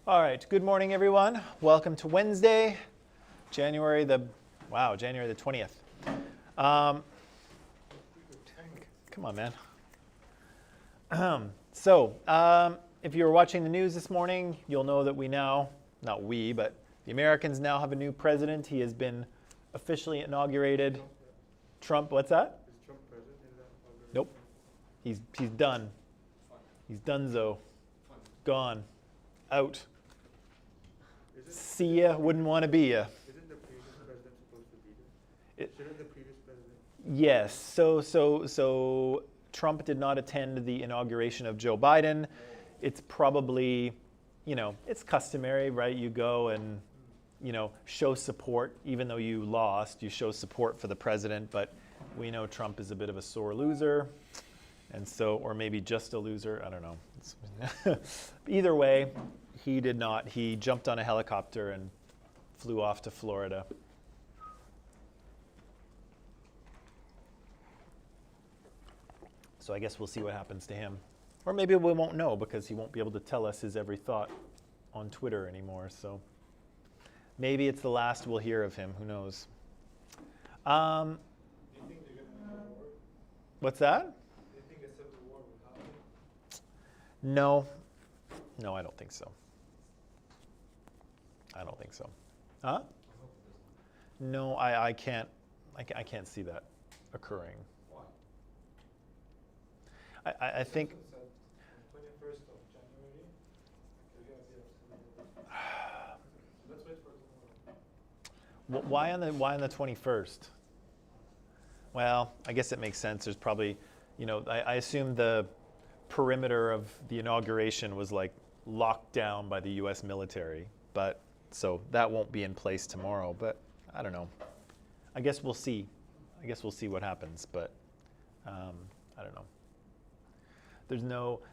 All right, good morning, everyone. Welcome to Wednesday, January the 20th. Come on, man. If you were watching the news this morning, you'll know that we now, not we, but the Americans now have a new president. He has been officially inaugurated. Trump, what's that? Is Trump president? Nope. He's done. He's donezo. Gone. Out. See ya, wouldn't want to be ya. Isn't the previous president supposed to be there? Shouldn't the previous president? Yes. So Trump did not attend the inauguration of Joe Biden. It's probably, it's customary, right? You go and, show support. Even though you lost, you show support for the president. But we know Trump is a bit of a sore loser. And so, or maybe just a loser, I don't know. Either way, he did not. He jumped on a helicopter and flew off to Florida. So I guess we'll see what happens to him. Or maybe we won't know because he won't be able to tell us his every thought on Twitter anymore. So maybe it's the last we'll hear of him. Who knows? Do you think they're going to have a war? What's that? Do you think a civil war will happen? No, I don't think so. I don't think so. Huh? No, I can't see that occurring. Why? I think. 21st of January. Let's wait for tomorrow. Why on the 21st? Well, I guess it makes sense. There's probably, I assume the perimeter of the inauguration was like locked down by the U.S. military, but so that won't be in place tomorrow. But I don't know. I guess we'll see. I guess we'll see what happens. But I don't know.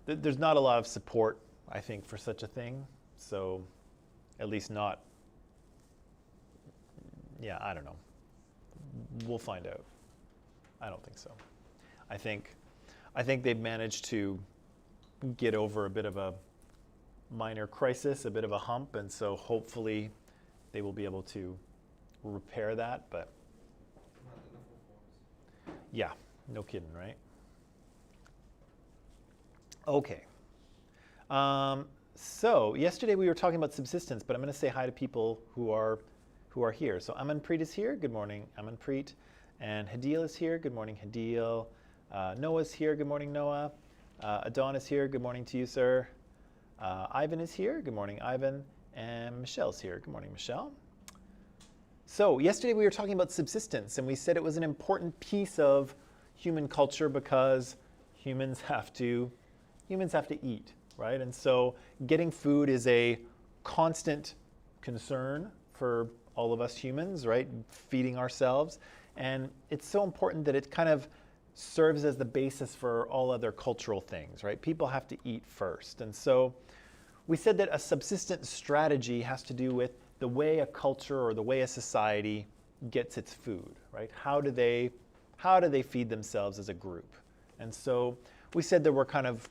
There's not a lot of support, I think, for such a thing. So at least not. Yeah, I don't know. We'll find out. I don't think so. I think they've managed to get over a bit of a minor crisis, a bit of a hump, and so hopefully they will be able to repair that. But yeah, no kidding, right? Okay. So yesterday we were talking about subsistence, but I'm going to say hi to people who are here. So Amanpreet is here. Good morning, Amanpreet. And Hadil is here. Good morning, Hadil. Noah's here. Good morning, Noah. Adon is here. Good morning to you, sir. Ivan is here. Good morning, Ivan. And Michelle's here. Good morning, Michelle. So yesterday we were talking about subsistence, and we said it was an important piece of human culture because humans have to eat, right? And so getting food is a constant concern for all of us humans, right? Feeding ourselves. And it's so important that it kind of serves as the basis for all other cultural things, right? People have to eat first. And so we said that a subsistence strategy has to do with the way a culture or the way a society gets its food, right? How do they feed themselves as a group? And so we said there were kind of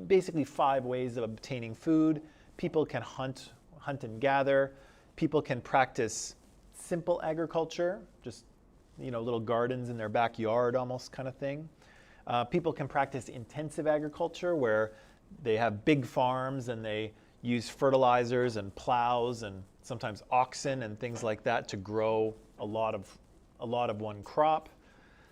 basically 5 ways of obtaining food. People can hunt and gather. People can practice simple agriculture, just little gardens in their backyard almost kind of thing. People can practice intensive agriculture where they have big farms and they use fertilizers and plows and sometimes oxen and things like that to grow a lot of one crop.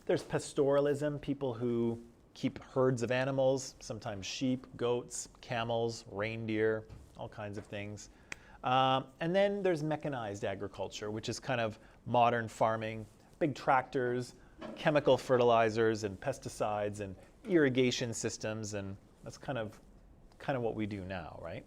There's pastoralism, people who keep herds of animals, sometimes sheep, goats, camels, reindeer, all kinds of things. And then there's mechanized agriculture, which is kind of modern farming. Big tractors, chemical fertilizers and pesticides and irrigation systems, and that's kind of what we do now, right?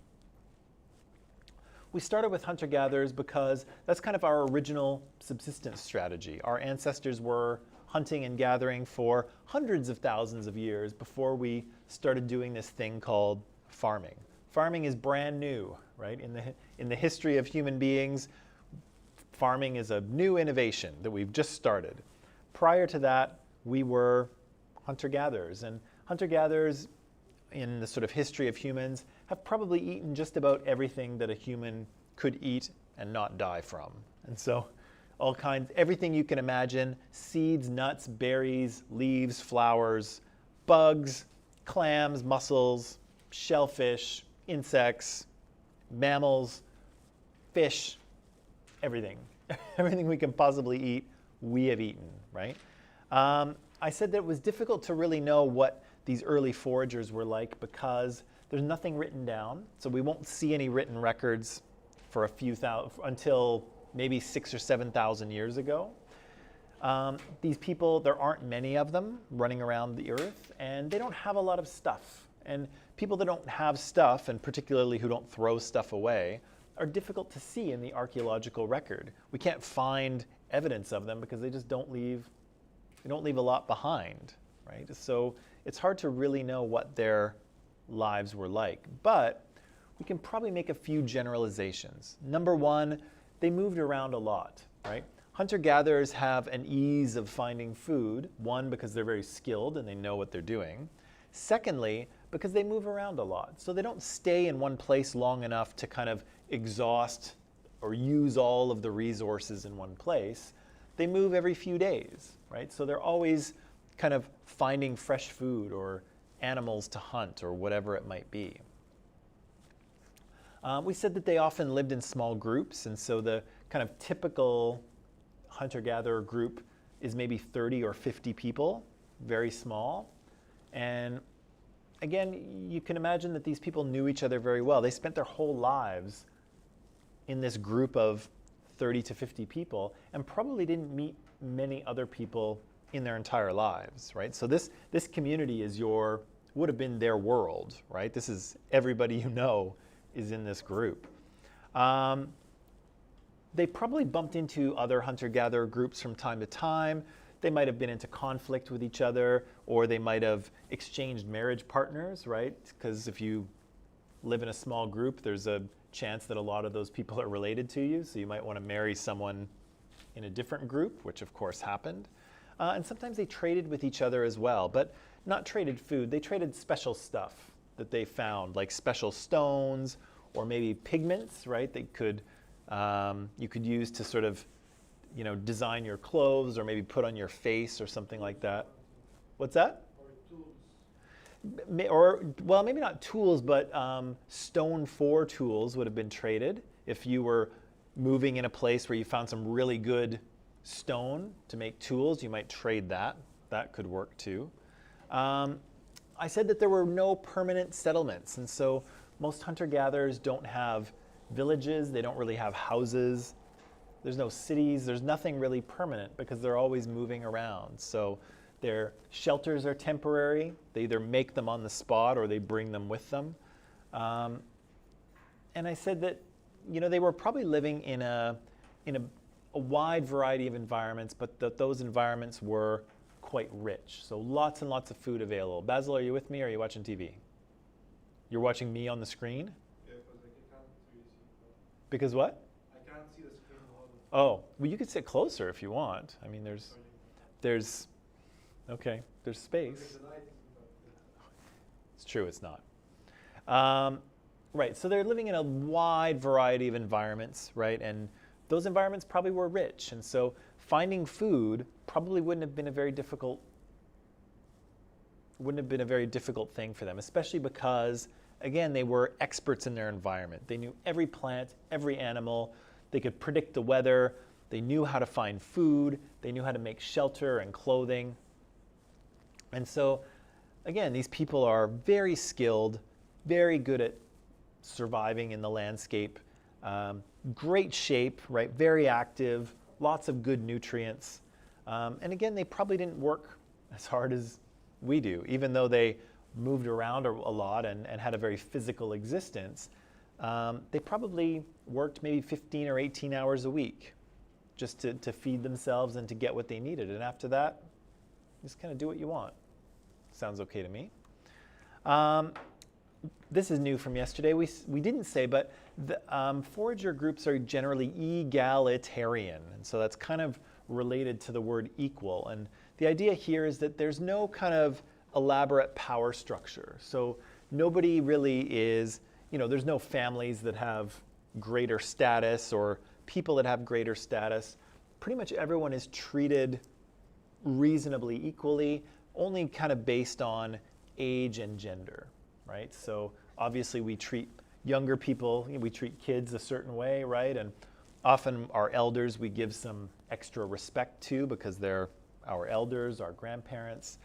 We started with hunter-gatherers because that's kind of our original subsistence strategy. Our ancestors were hunting and gathering for hundreds of thousands of years before we started doing this thing called farming. Farming is brand new, right? In the history of human beings, farming is a new innovation that we've just started. Prior to that, we were hunter-gatherers. And hunter-gatherers in the sort of history of humans have probably eaten just about everything that a human could eat and not die from. And so all kinds, everything you can imagine, seeds, nuts, berries, leaves, flowers, bugs, clams, mussels, shellfish, insects, mammals, fish, everything. Everything we can possibly eat, we have eaten, right? I said that it was difficult to really know what these early foragers were like because there's nothing written down, so we won't see any written records for a few thousand, until maybe 6,000 or 7,000 years ago. These people, there aren't many of them running around the earth, and they don't have a lot of stuff. And people that don't have stuff, and particularly who don't throw stuff away, are difficult to see in the archaeological record. We can't find evidence of them because they just don't leave a lot behind, right? So it's hard to really know what their lives were like. But we can probably make a few generalizations. Number one, they moved around a lot, right? Hunter-gatherers have an ease of finding food. One, because they're very skilled and they know what they're doing. Secondly, because they move around a lot. So they don't stay in one place long enough to kind of exhaust or use all of the resources in one place. They move every few days, right? So they're always kind of finding fresh food or animals to hunt or whatever it might be. We said that they often lived in small groups, and so the kind of typical hunter-gatherer group is maybe 30 or 50 people, very small. And again, you can imagine that these people knew each other very well. They spent their whole lives in this group of 30 to 50 people and probably didn't meet many other people in their entire lives, right? So this community would have been their world, right? This is everybody you know is in this group. They probably bumped into other hunter-gatherer groups from time to time. They might have been into conflict with each other, or they might have exchanged marriage partners, right? Because if you live in a small group, there's a chance that a lot of those people are related to you, so you might want to marry someone in a different group, which of course happened. And sometimes they traded with each other as well, but not traded food. They traded special stuff that they found, like special stones or maybe pigments, right? They could, you could use to sort of, design your clothes or maybe put on your face or something like that. What's that? Or well, maybe not tools, but stone for tools would have been traded. If you were moving in a place where you found some really good stone to make tools, you might trade that. That could work too. I said that there were no permanent settlements, and so most hunter-gatherers don't have villages, they don't really have houses, there's no cities, there's nothing really permanent because they're always moving around. So their shelters are temporary, they either make them on the spot or they bring them with them. And I said that they were probably living in a wide variety of environments, but that those environments were quite rich. So lots and lots of food available. Basil, are you with me or are you watching TV? You're watching me on the screen? Yeah, because I can't really see. Because what? I can't see the screen. Oh, well, you could sit closer if you want. I mean, there's space. It's true, it's not. Right, so they're living in a wide variety of environments, right? And those environments probably were rich, and so finding food probably wouldn't have been a very difficult thing for them, especially because, again, they were experts in their environment. They knew every plant, every animal. They could predict the weather. They knew how to find food. They knew how to make shelter and clothing. And so, again, these people are very skilled, very good at surviving in the landscape, great shape, right? Very active, lots of good nutrients. And again, they probably didn't work as hard as we do, even though they moved around a lot and had a very physical existence. They probably worked maybe 15 or 18 hours a week just to feed themselves and to get what they needed. And after that, just kind of do what you want. Sounds okay to me. This is new from yesterday. We didn't say, but the forager groups are generally egalitarian. And so that's kind of related to the word equal. And the idea here is that there's no kind of elaborate power structure. So nobody really is, there's no families that have greater status or people that have greater status. Pretty much everyone is treated reasonably equally, only kind of based on age and gender, right? So obviously we treat younger people, we treat kids a certain way, right? And often our elders we give some extra respect to because they're our elders, our grandparents.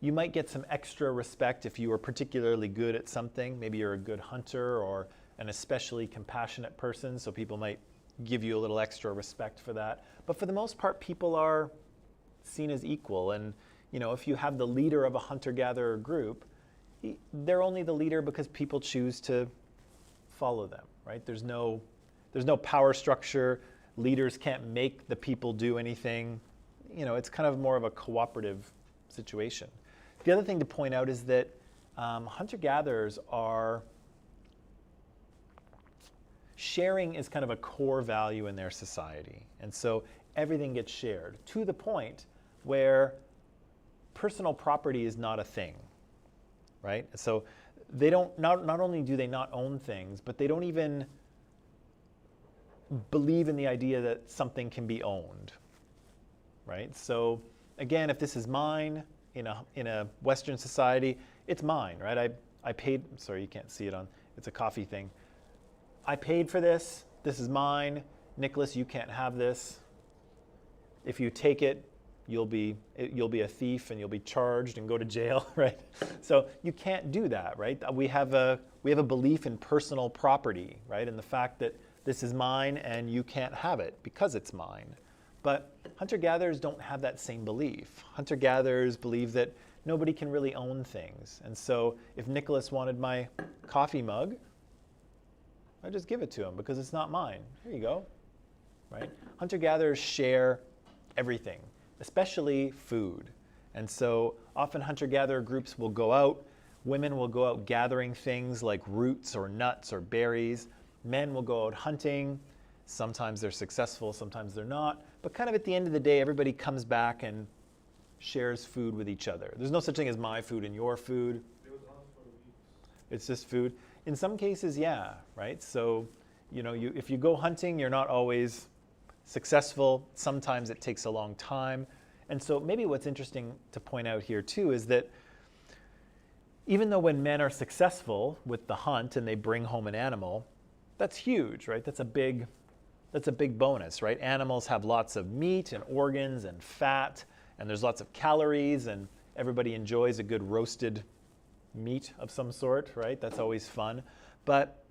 You might get some extra respect if you are particularly good at something. Maybe you're a good hunter or an especially compassionate person, so people might give you a little extra respect for that. But for the most part, people are seen as equal. And if you have the leader of a hunter-gatherer group, they're only the leader because people choose to follow them, right? There's no power structure. Leaders can't make the people do anything. It's kind of more of a cooperative situation. The other thing to point out is that hunter-gatherers are, sharing is kind of a core value in their society. And so everything gets shared to the point where personal property is not a thing, right? So they don't, not only do they not own things, but they don't even believe in the idea that something can be owned, right? So again, if this is mine in a Western society, it's mine, right? I paid, sorry, you can't see it on, it's a coffee thing. I paid for this, this is mine. Nicholas, you can't have this. If you take it, you'll be a thief and you'll be charged and go to jail, right? So you can't do that, right? We have a belief in personal property, right? And the fact that this is mine and you can't have it because it's mine. But hunter-gatherers don't have that same belief. Hunter-gatherers believe that nobody can really own things. And so if Nicholas wanted my coffee mug, I just give it to him because it's not mine. Here you go, right? Hunter-gatherers share everything, especially food. And so often hunter-gatherer groups will go out. Women will go out gathering things like roots or nuts or berries. Men will go out hunting. Sometimes they're successful, sometimes they're not. But kind of at the end of the day, everybody comes back and shares food with each other. There's no such thing as my food and your food. It's just food. In some cases, yeah, right? So, if you go hunting, you're not always successful. Sometimes it takes a long time. And so maybe what's interesting to point out here too is that even though when men are successful with the hunt and they bring home an animal, that's huge, right? That's a big bonus, right? Animals have lots of meat and organs and fat, and there's lots of calories, and everybody enjoys a good roasted meat of some sort, right? That's always fun. But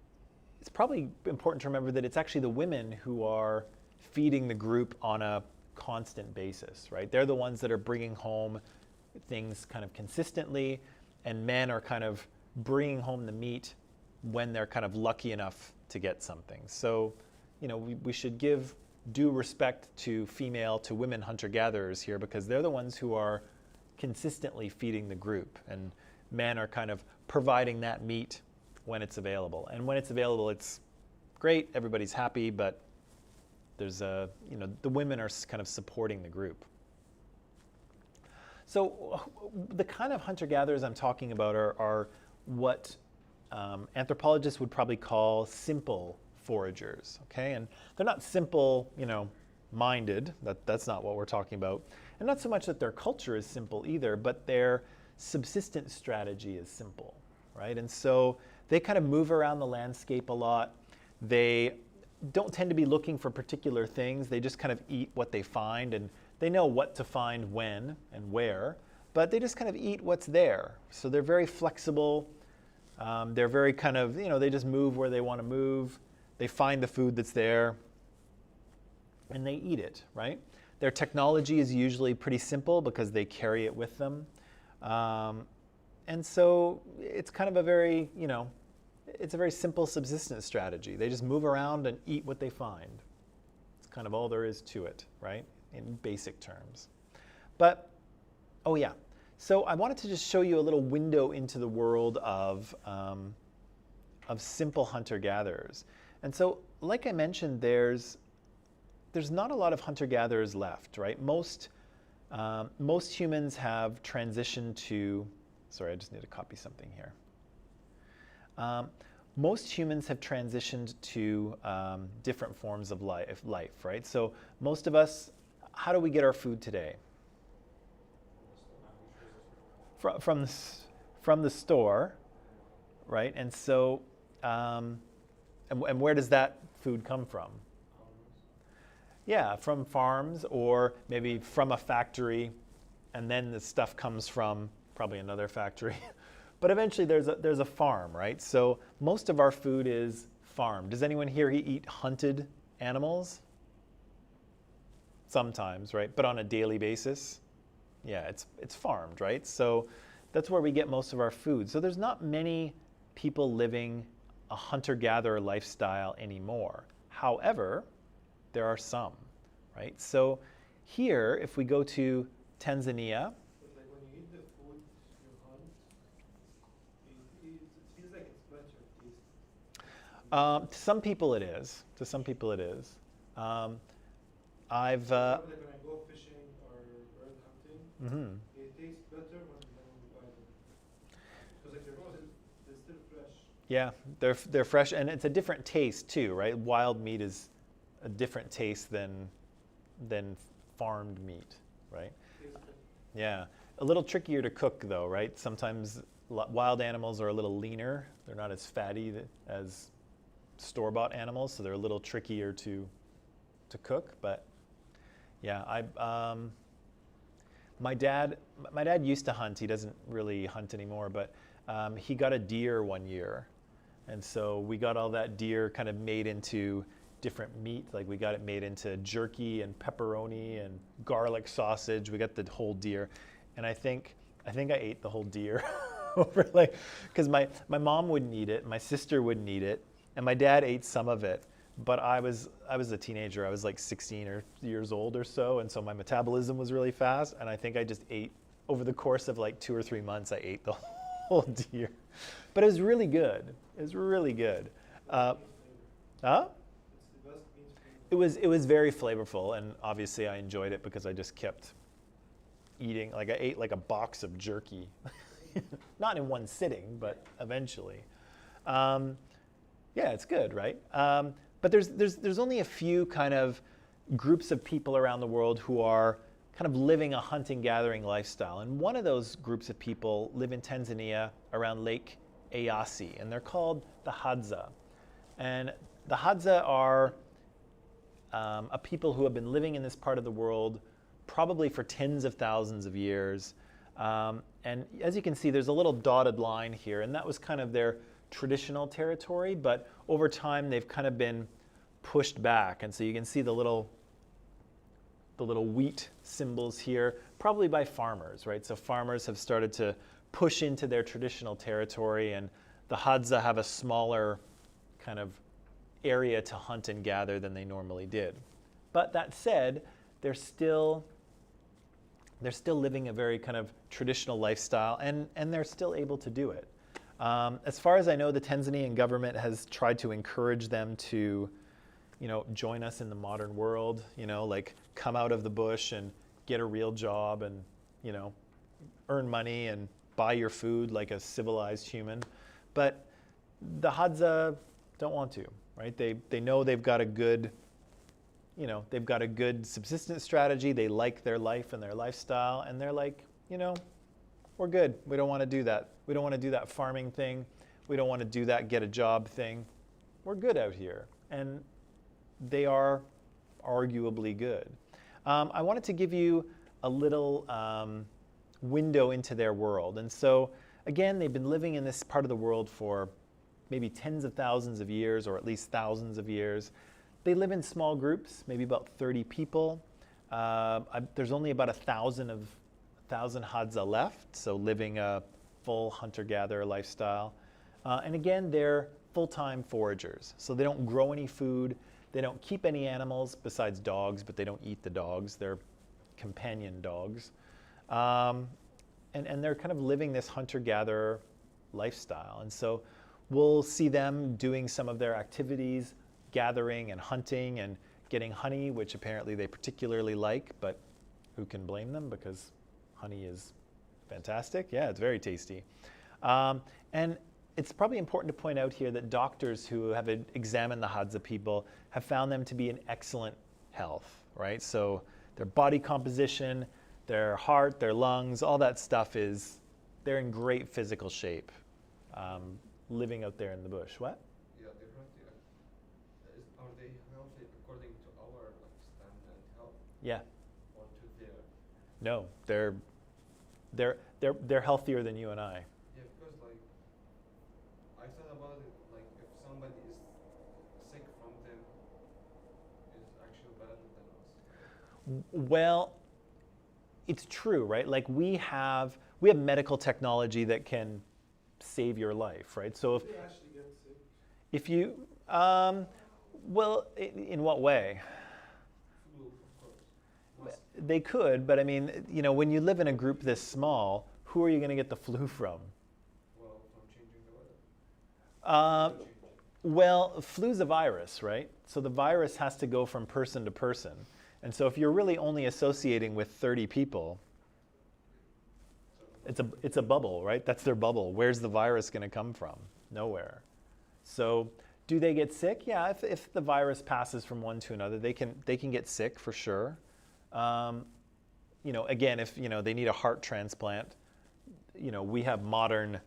it's probably important to remember that it's actually the women who are feeding the group on a constant basis, right? They're the ones that are bringing home things kind of consistently, and men are kind of bringing home the meat when they're kind of lucky enough to get something. So, we should give due respect to women hunter-gatherers here because they're the ones who are consistently feeding the group, and men are kind of providing that meat when it's available. And when it's available, it's great, everybody's happy, but there's the women are kind of supporting the group. So the kind of hunter-gatherers I'm talking about are what anthropologists would probably call simple foragers, okay? And they're not simple, minded, that's not what we're talking about. And not so much that their culture is simple either, but their subsistence strategy is simple, right? And so they kind of move around the landscape a lot. They don't tend to be looking for particular things. They just kind of eat what they find, and they know what to find when and where, but they just kind of eat what's there. So they're very flexible. They're very kind of, they just move where they want to move. They find the food that's there, and they eat it, right? Their technology is usually pretty simple because they carry it with them. And so it's kind of a very, it's a very simple subsistence strategy. They just move around and eat what they find. It's kind of all there is to it, right? In basic terms. But, oh yeah. So I wanted to just show you a little window into the world of simple hunter-gatherers. And so, like I mentioned, there's not a lot of hunter-gatherers left, right? Most humans have transitioned to, sorry, I just need to copy something here. Most humans have transitioned to different forms of life, right? So most of us, how do we get our food today? From the store, right? And so, and where does that food come from? Yeah, from farms or maybe from a factory, and then the stuff comes from probably another factory. But eventually there's a farm, right? So most of our food is farmed. Does anyone here eat hunted animals? Sometimes, right? But on a daily basis? Yeah, it's farmed, right? So that's where we get most of our food. So there's not many people living a hunter-gatherer lifestyle anymore. However, there are some, right? So here, if we go to Tanzania. But like when you eat the food you hunt, it feels like it's better taste. To some people it is. To some people it is. I've. Like when I go fishing or bird hunting, it tastes better when you buy them. Because like they're still fresh. Yeah, they're fresh, and it's a different taste too, right? Wild meat is a different taste than farmed meat, right? Yeah, a little trickier to cook though, right? Sometimes wild animals are a little leaner. They're not as fatty as store-bought animals, so they're a little trickier to cook. But yeah, my dad used to hunt. He doesn't really hunt anymore, but he got a deer one year, and so we got all that deer kind of made into different meat. Like we got it made into jerky and pepperoni and garlic sausage. We got the whole deer, and I think I ate the whole deer over like, because my mom wouldn't eat it, my sister wouldn't eat it, and my dad ate some of it. But I was a teenager. I was like 16 years old or so, and so my metabolism was really fast, and I think I just ate over the course of like 2 or 3 months. I ate the whole deer, but it was really good. It was really good. Huh? It was very flavorful, and obviously I enjoyed it because I just kept eating. Like I ate like a box of jerky, not in one sitting, but eventually. Yeah, it's good, right? But there's only a few kind of groups of people around the world who are kind of living a hunting gathering lifestyle, and one of those groups of people live in Tanzania around Lake Eyasi, and they're called the HADZA, and the HADZA are a people who have been living in this part of the world probably for tens of thousands of years. And as you can see, there's a little dotted line here, and that was kind of their traditional territory, but over time they've kind of been pushed back. And so you can see the little wheat symbols here, probably by farmers, right? So farmers have started to push into their traditional territory, and the Hadza have a smaller kind of area to hunt and gather than they normally did. But that said, they're still living a very kind of traditional lifestyle, and they're still able to do it. As far as I know, the Tanzanian government has tried to encourage them to, join us in the modern world, like come out of the bush and get a real job and, earn money and buy your food like a civilized human. But the Hadza don't want to, right? They know they've got a good, they've got a good subsistence strategy. They like their life and their lifestyle, and they're like, we're good. We don't want to do that. We don't want to do that farming thing. We don't want to do that get a job thing. We're good out here. And they are arguably good. I wanted to give you a little window into their world. And so, again, they've been living in this part of the world for maybe tens of thousands of years, or at least thousands of years. They live in small groups, maybe about 30 people. There's only about 1,000 Hadza left, so living a full hunter-gatherer lifestyle. And again, they're full-time foragers, so they don't grow any food. They don't keep any animals besides dogs, but they don't eat the dogs. They're companion dogs. And they're kind of living this hunter-gatherer lifestyle. And so we'll see them doing some of their activities, gathering and hunting and getting honey, which apparently they particularly like, but who can blame them, because honey is fantastic. Yeah, it's very tasty. And it's probably important to point out here that doctors who have examined the HADZA people have found them to be in excellent health, right? So their body composition, their heart, their lungs, all that stuff they're in great physical shape, living out there in the bush. What? Yeah, definitely. Are they healthy according to our standard and health? Yeah. Or to their? No, they're healthier than you and I. Yeah, because like I thought about it, like if somebody is sick from them, is actually better than us. Well, it's true, right? Like we have medical technology that can save your life, right? So They actually get sick. if you, well, in what way? Flu, of course. They could, but I mean, you know, when you live in a group this small, who are you going to get the flu from? Well, from changing the weather. Well, flu's a virus, right? So the virus has to go from person to person. And so if you're really only associating with 30 people, it's a bubble, right? That's their bubble. Where's the virus going to come from? Nowhere. So do they get sick? Yeah, if the virus passes from one to another, they can get sick for sure. You know, again, if they need a heart transplant, we have modern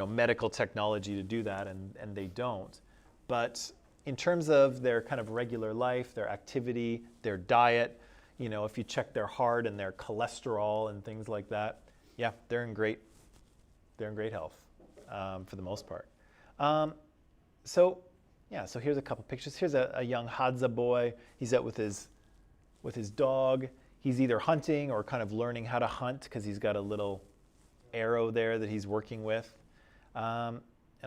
medical technology to do that, and they don't. But in terms of their kind of regular life, their activity, their diet, if you check their heart and their cholesterol and things like that, yeah, they're in great health for the most part. So here's a couple pictures. Here's a young HADZA boy. He's out with his dog. He's either hunting or kind of learning how to hunt because he's got a little arrow there that he's working with. And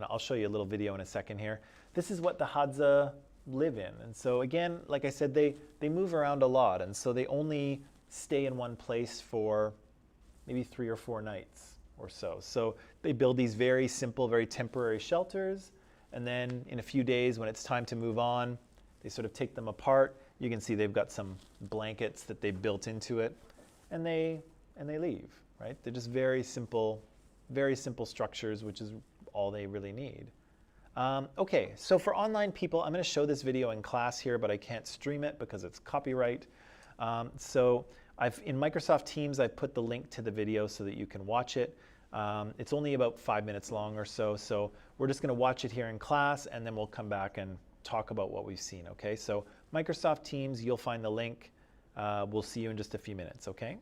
I'll show you a little video in a second here. This is what the HADZA live in. And so again, like I said, they move around a lot. And so they only stay in one place for maybe 3 or 4 nights or so. So they build these very simple, very temporary shelters. And then in a few days, when it's time to move on, they sort of take them apart. You can see they've got some blankets that they built into it, and they leave, right? They're just very simple structures, which is all they really need. Okay, so for online people, I'm going to show this video in class here, but I can't stream it because it's copyright. So in Microsoft Teams, I've put the link to the video so that you can watch it. It's only about 5 minutes long or so, so we're just going to watch it here in class, and then we'll come back and talk about what we've seen, okay? So Microsoft Teams, you'll find the link. We'll see you in just a few minutes, okay?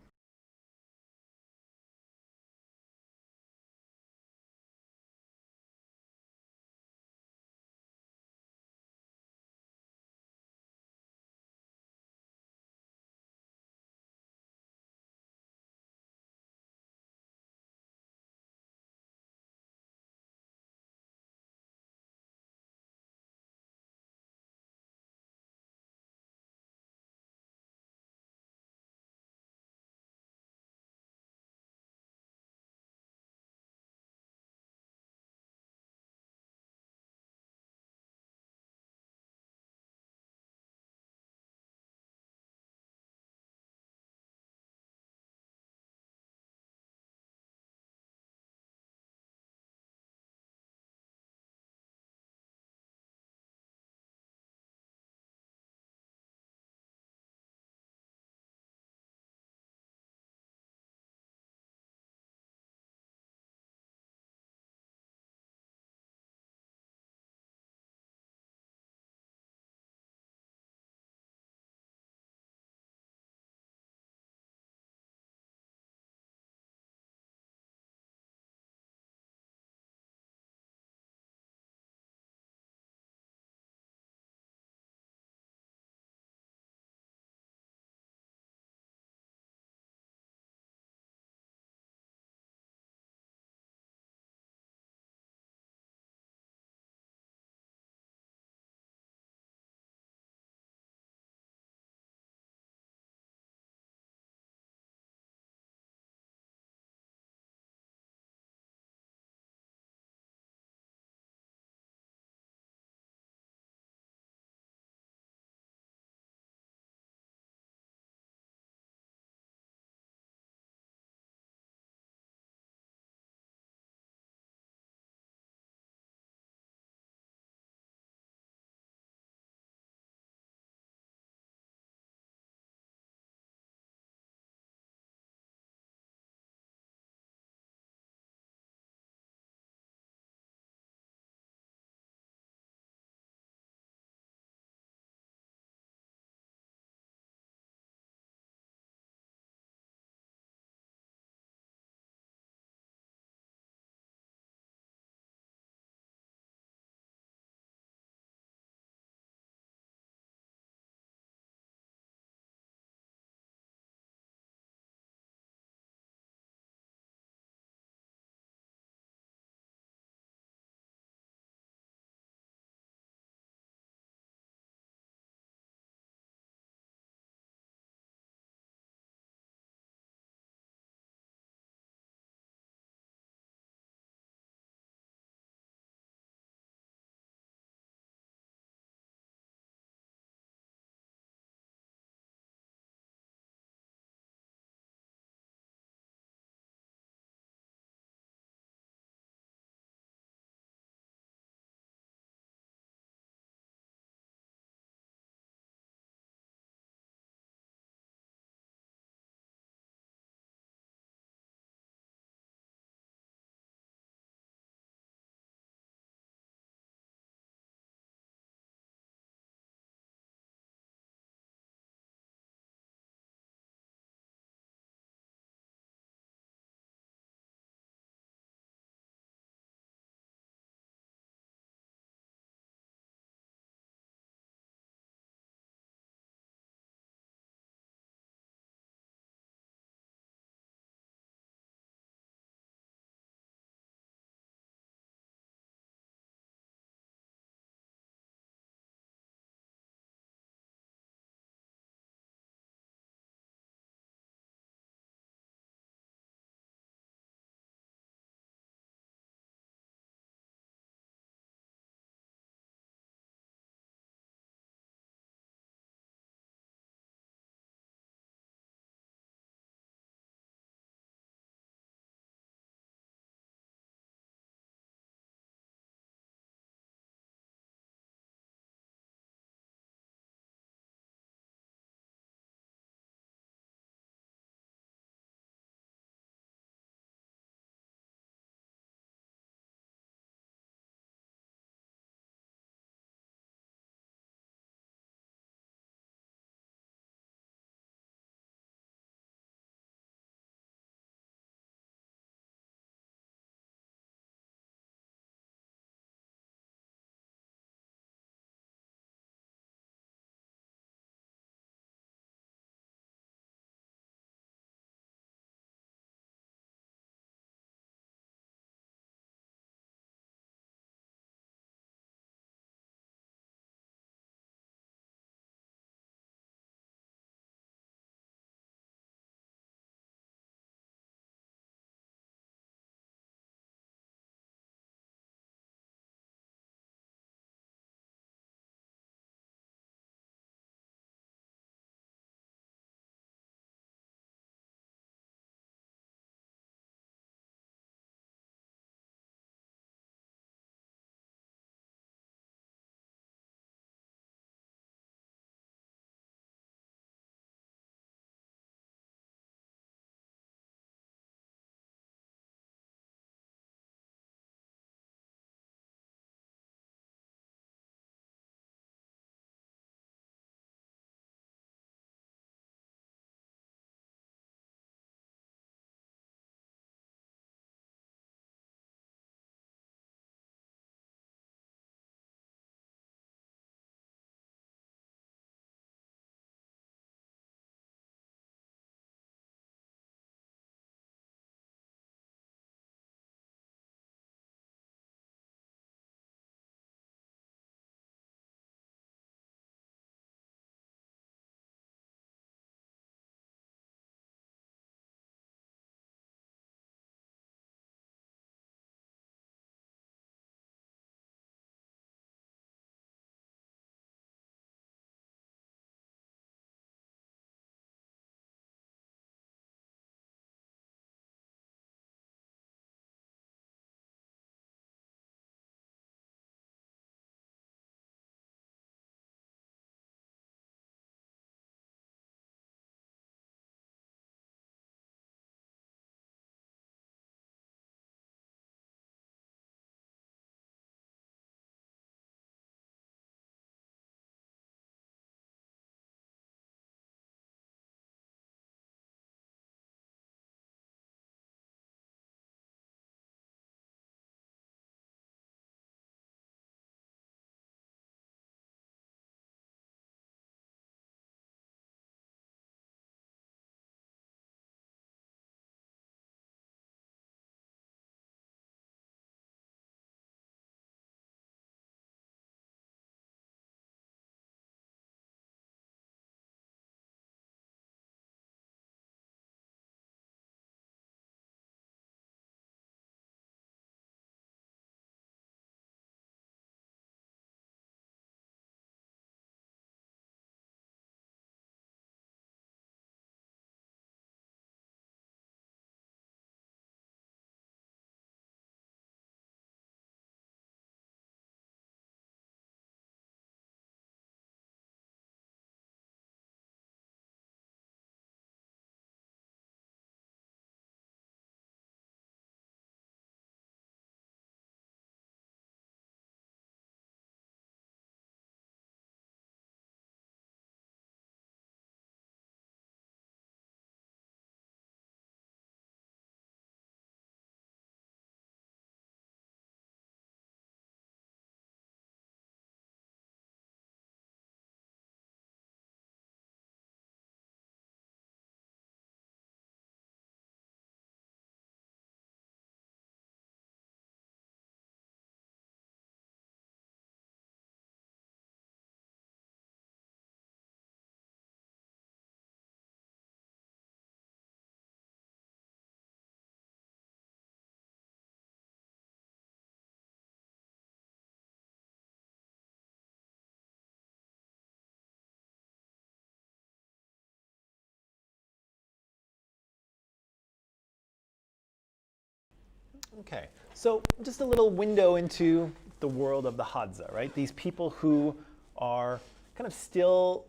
Okay, so just a little window into the world of the Hadza, right? These people who are kind of still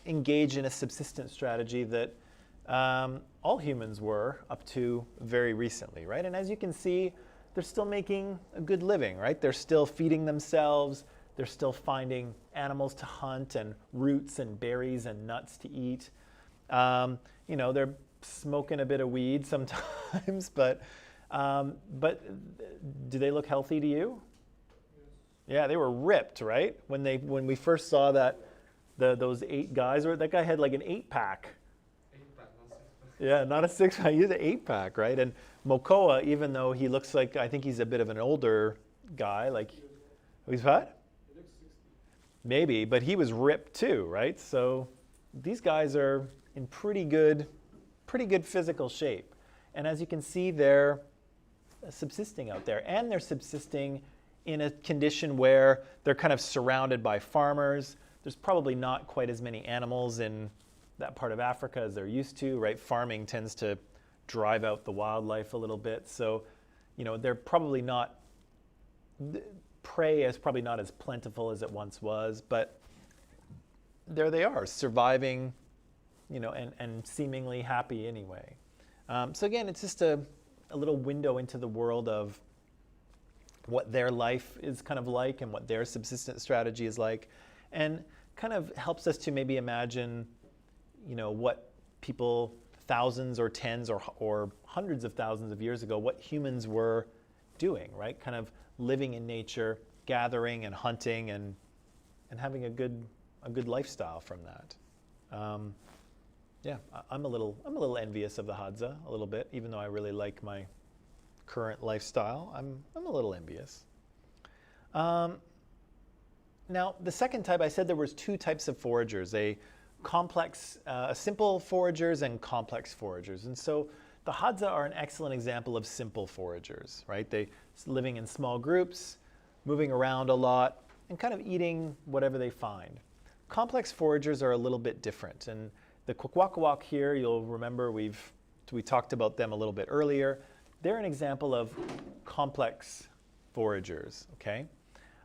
engaged in a subsistence strategy that all humans were up to very recently, right? And as you can see, they're still making a good living, right? They're still feeding themselves. They're still finding animals to hunt and roots and berries and nuts to eat. You know, they're smoking a bit of weed sometimes, but do they look healthy to you? Yeah, they were ripped, right? When we first saw that those 8 guys, or that guy had like an 8-pack. 8-pack, not 6-pack. Yeah, not a 6-pack, he had an 8-pack, right? And Mokoa, even though he looks like, I think he's a bit of an older guy, like, he's what? He looks 60. Maybe, but he was ripped too, right? So these guys are in pretty good physical shape. And as you can see, they're subsisting out there, and they're subsisting in a condition where they're kind of surrounded by farmers. There's probably not quite as many animals in that part of Africa as they're used to, right? Farming tends to drive out the wildlife a little bit. So, you know, they're probably not, prey is probably not as plentiful as it once was, but there they are, surviving, you know, and seemingly happy anyway. So again, it's just a little window into the world of what their life is kind of like and what their subsistence strategy is like, and kind of helps us to maybe imagine, you know, what people thousands or tens or hundreds of thousands of years ago, what humans were doing, right? Kind of living in nature, gathering and hunting and having a good lifestyle from that. Yeah, I'm a little envious of the Hadza a little bit, even though I really like my current lifestyle. I'm a little envious. Now, the second type, I said there was 2 types of foragers, a simple foragers and complex foragers. And so the Hadza are an excellent example of simple foragers, right? They living in small groups, moving around a lot, and kind of eating whatever they find. Complex foragers are a little bit different. And the KWAKWAKA here, you'll remember we talked about them a little bit earlier. They're an example of complex foragers, okay?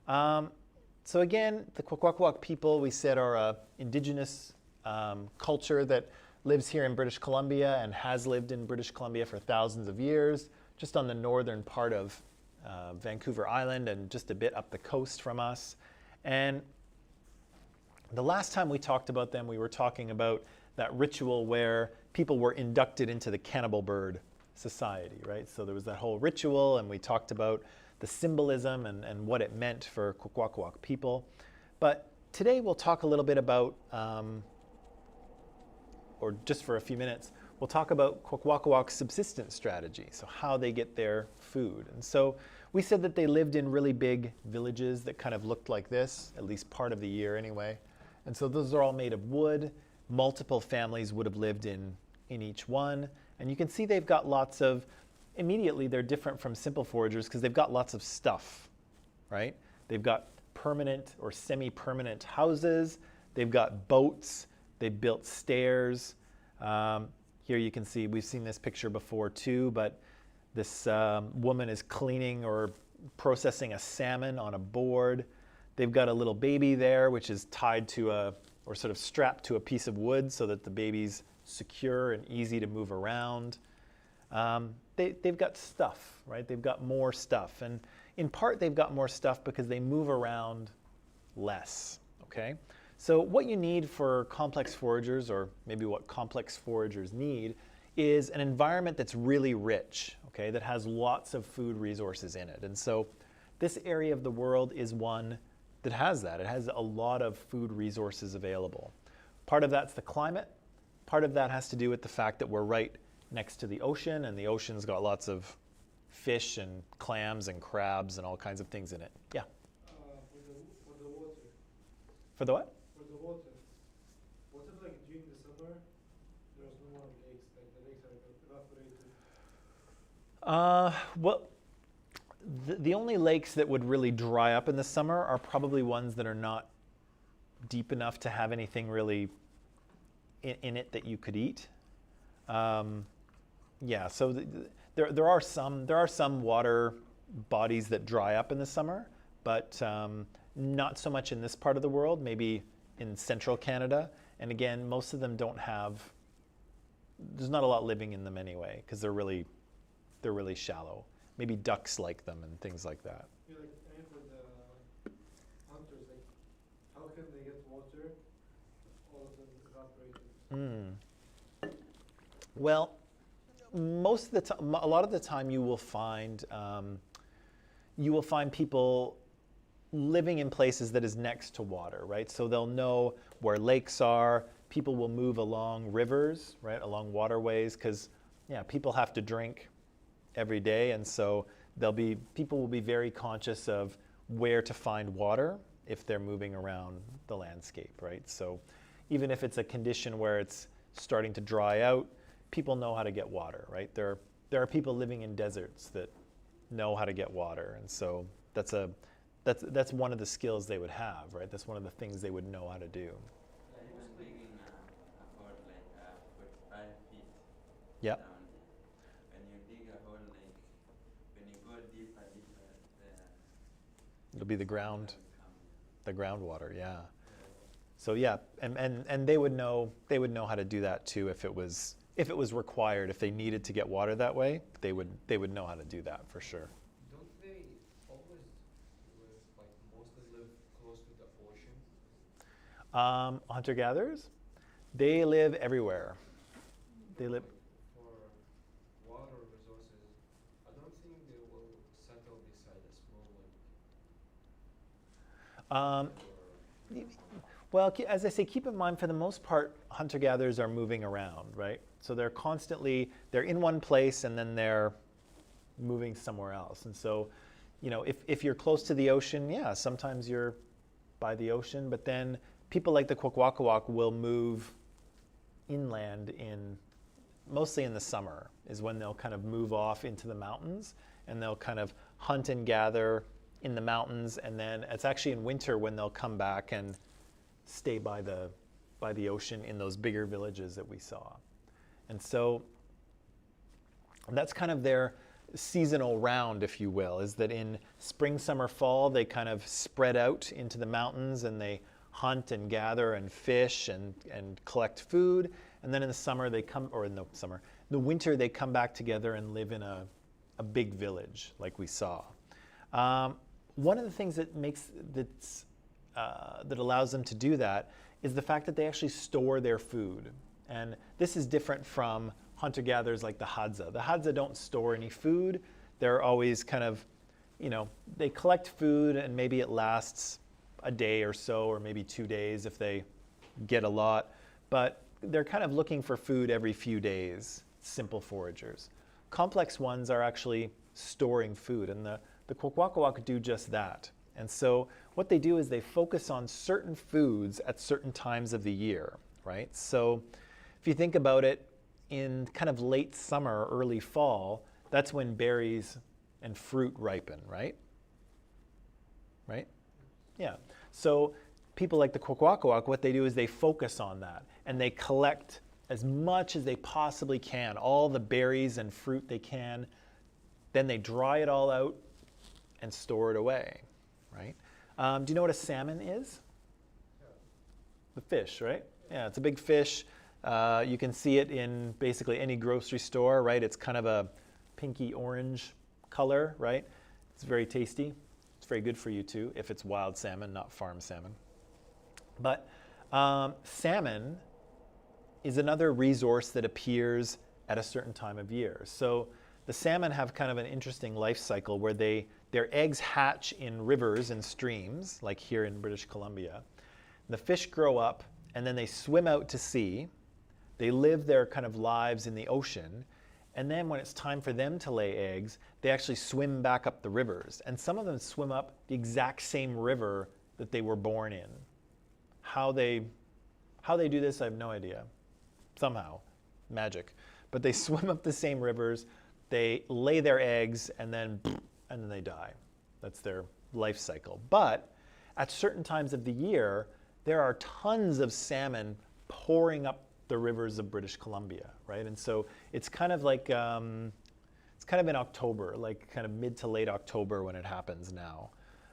So again, the KWAKWAKA people, we said, are an indigenous culture that lives here in British Columbia and has lived in British Columbia for thousands of years, just on the northern part of Vancouver Island and just a bit up the coast from us. And the last time we talked about them, we were talking about that ritual where people were inducted into the cannibal bird society, right? So there was that whole ritual, and we talked about the symbolism and what it meant for KWAKWAKA people. But today we'll talk a little bit about, or just for a few minutes, we'll talk about KWAKWAKA's subsistence strategy, so how they get their food. And so we said that they lived in really big villages that kind of looked like this, at least part of the year anyway. And so those are all made of wood. Multiple families would have lived in each one. And you can see they've got lots of, immediately they're different from simple foragers because they've got lots of stuff, right? They've got permanent or semi-permanent houses. They've got boats. They've built stairs. Here you can see, we've seen this picture before too, but this woman is cleaning or processing a salmon on a board. They've got a little baby there, which is tied to or sort of strapped to a piece of wood so that the baby's secure and easy to move around. They've got stuff, right? They've got more stuff. And in part, they've got more stuff because they move around less, okay? So what you need for complex foragers, or maybe what complex foragers need, is an environment that's really rich, okay, that has lots of food resources in it. And so this area of the world is one that has that. It has a lot of food resources available. Part of that's the climate. Part of that has to do with the fact that we're right next to the ocean, and the ocean's got lots of fish and clams and crabs and all kinds of things in it. Yeah? For the water. For the what? For the water. What if, like, during the summer, there's no more lakes, like the lakes are evaporated? Well, the only lakes that would really dry up in the summer are probably ones that are not deep enough to have anything really in it that you could eat. Yeah, so there are some water bodies that dry up in the summer, but not so much in this part of the world. Maybe in central Canada, and again, most of them don't have. There's not a lot living in them anyway, because they're really shallow. Maybe ducks like them and things like that. Yeah, like, and for the hunters, like, how can they get water? All of them evaporated. Well, most of the time, a lot of the time, you will find people living in places that is next to water, right? So they'll know where lakes are. People will move along rivers, right, along waterways, because yeah, people have to drink every day, and so people will be very conscious of where to find water if they're moving around the landscape, right? So even if it's a condition where it's starting to dry out, people know how to get water, right? There are people living in deserts that know how to get water, and so that's one of the skills they would have, right? That's one of the things they would know how to do. Even digging a hole like 45 feet Yeah. down. When you dig a hole, like when you go deeper, It'll be the water groundwater, yeah. So yeah, and they would know how to do that too if it was required, if they needed to get water that way, they would know how to do that for sure. Don't they always live, like mostly live close to the ocean? Hunter-gatherers, they live everywhere. They live. For water resources, I don't think they will settle beside a small lake. Well, as I say, keep in mind, for the most part, hunter-gatherers are moving around, right? So they're in one place and then they're moving somewhere else. And so, if you're close to the ocean, yeah, sometimes you're by the ocean, but then people like the KWAKWAKA will move inland mostly in the summer is when they'll kind of move off into the mountains, and they'll kind of hunt and gather in the mountains, and then it's actually in winter when they'll come back and stay by the ocean in those bigger villages that we saw. And so that's kind of their seasonal round, if you will, is that in spring, summer, fall, they kind of spread out into the mountains and they hunt and gather and fish and collect food. And then in the summer in the winter they come back together and live in a big village like we saw. One of the things that that allows them to do that is the fact that they actually store their food. And this is different from hunter-gatherers like the HADZA. The HADZA don't store any food. They're always kind of, they collect food and maybe it lasts a day or so, or maybe 2 days if they get a lot. But they're kind of looking for food every few days, simple foragers. Complex ones are actually storing food, and the KWAKWAKA do just that. And so what they do is they focus on certain foods at certain times of the year, right? So if you think about it, in kind of late summer, early fall, that's when berries and fruit ripen, right? Right? Yeah. So people like the KWAKWAKA, what they do is they focus on that, and they collect as much as they possibly can, all the berries and fruit they can. Then they dry it all out and store it away, right? Do you know what a salmon is? Yeah. The fish, right? Yeah, it's a big fish. You can see it in basically any grocery store, right? It's kind of a pinky orange color, right? It's very tasty. It's very good for you too, if it's wild salmon, not farm salmon. But salmon is another resource that appears at a certain time of year. So the salmon have kind of an interesting life cycle where their eggs hatch in rivers and streams, like here in British Columbia. The fish grow up and then they swim out to sea. They live their kind of lives in the ocean. And then when it's time for them to lay eggs, they actually swim back up the rivers. And some of them swim up the exact same river that they were born in. How they do this, I have no idea. Somehow, magic. But they swim up the same rivers, they lay their eggs, and then they die. That's their life cycle. But at certain times of the year, there are tons of salmon pouring up the rivers of British Columbia, right? And so it's kind of like kind of in October, like kind of mid to late October when it happens now.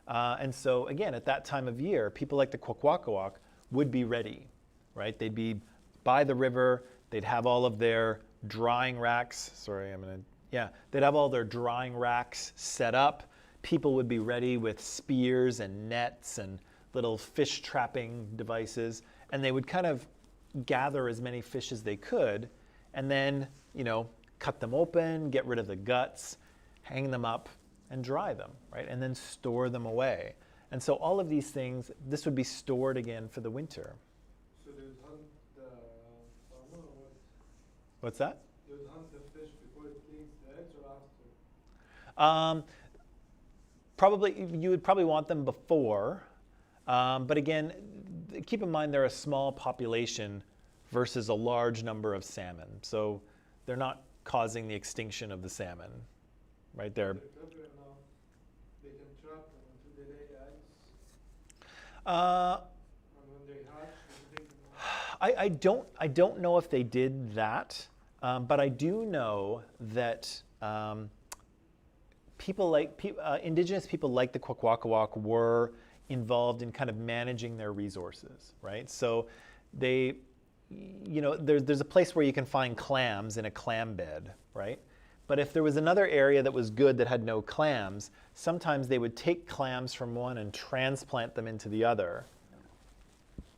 And so again, at that time of year, people like the KWAKWAK would be ready, right? They'd be by the river, they'd have all of their drying racks, they'd have all their drying racks set up. People would be ready with spears and nets and little fish trapping devices, and they would kind of gather as many fish as they could, and then, you know, cut them open, get rid of the guts, hang them up, and dry them, right? And then store them away. And so all of these things, this would be stored again for the winter. So they would hunt the farmer or what? What's that? They would hunt the fish before it lays the eggs or after? Probably, you would probably want them before. But again, keep in mind they're a small population versus a large number of salmon. So they're not causing the extinction of the salmon, right? They're They can trap them until they lay eggs. And when they hatch, they can take them out. I don't know if they did that, but I do know that indigenous people like the KWAKWAK were involved in kind of managing their resources, right? So they, you know, there's a place where you can find clams in a clam bed, right? But if there was another area that was good that had no clams, sometimes they would take clams from one and transplant them into the other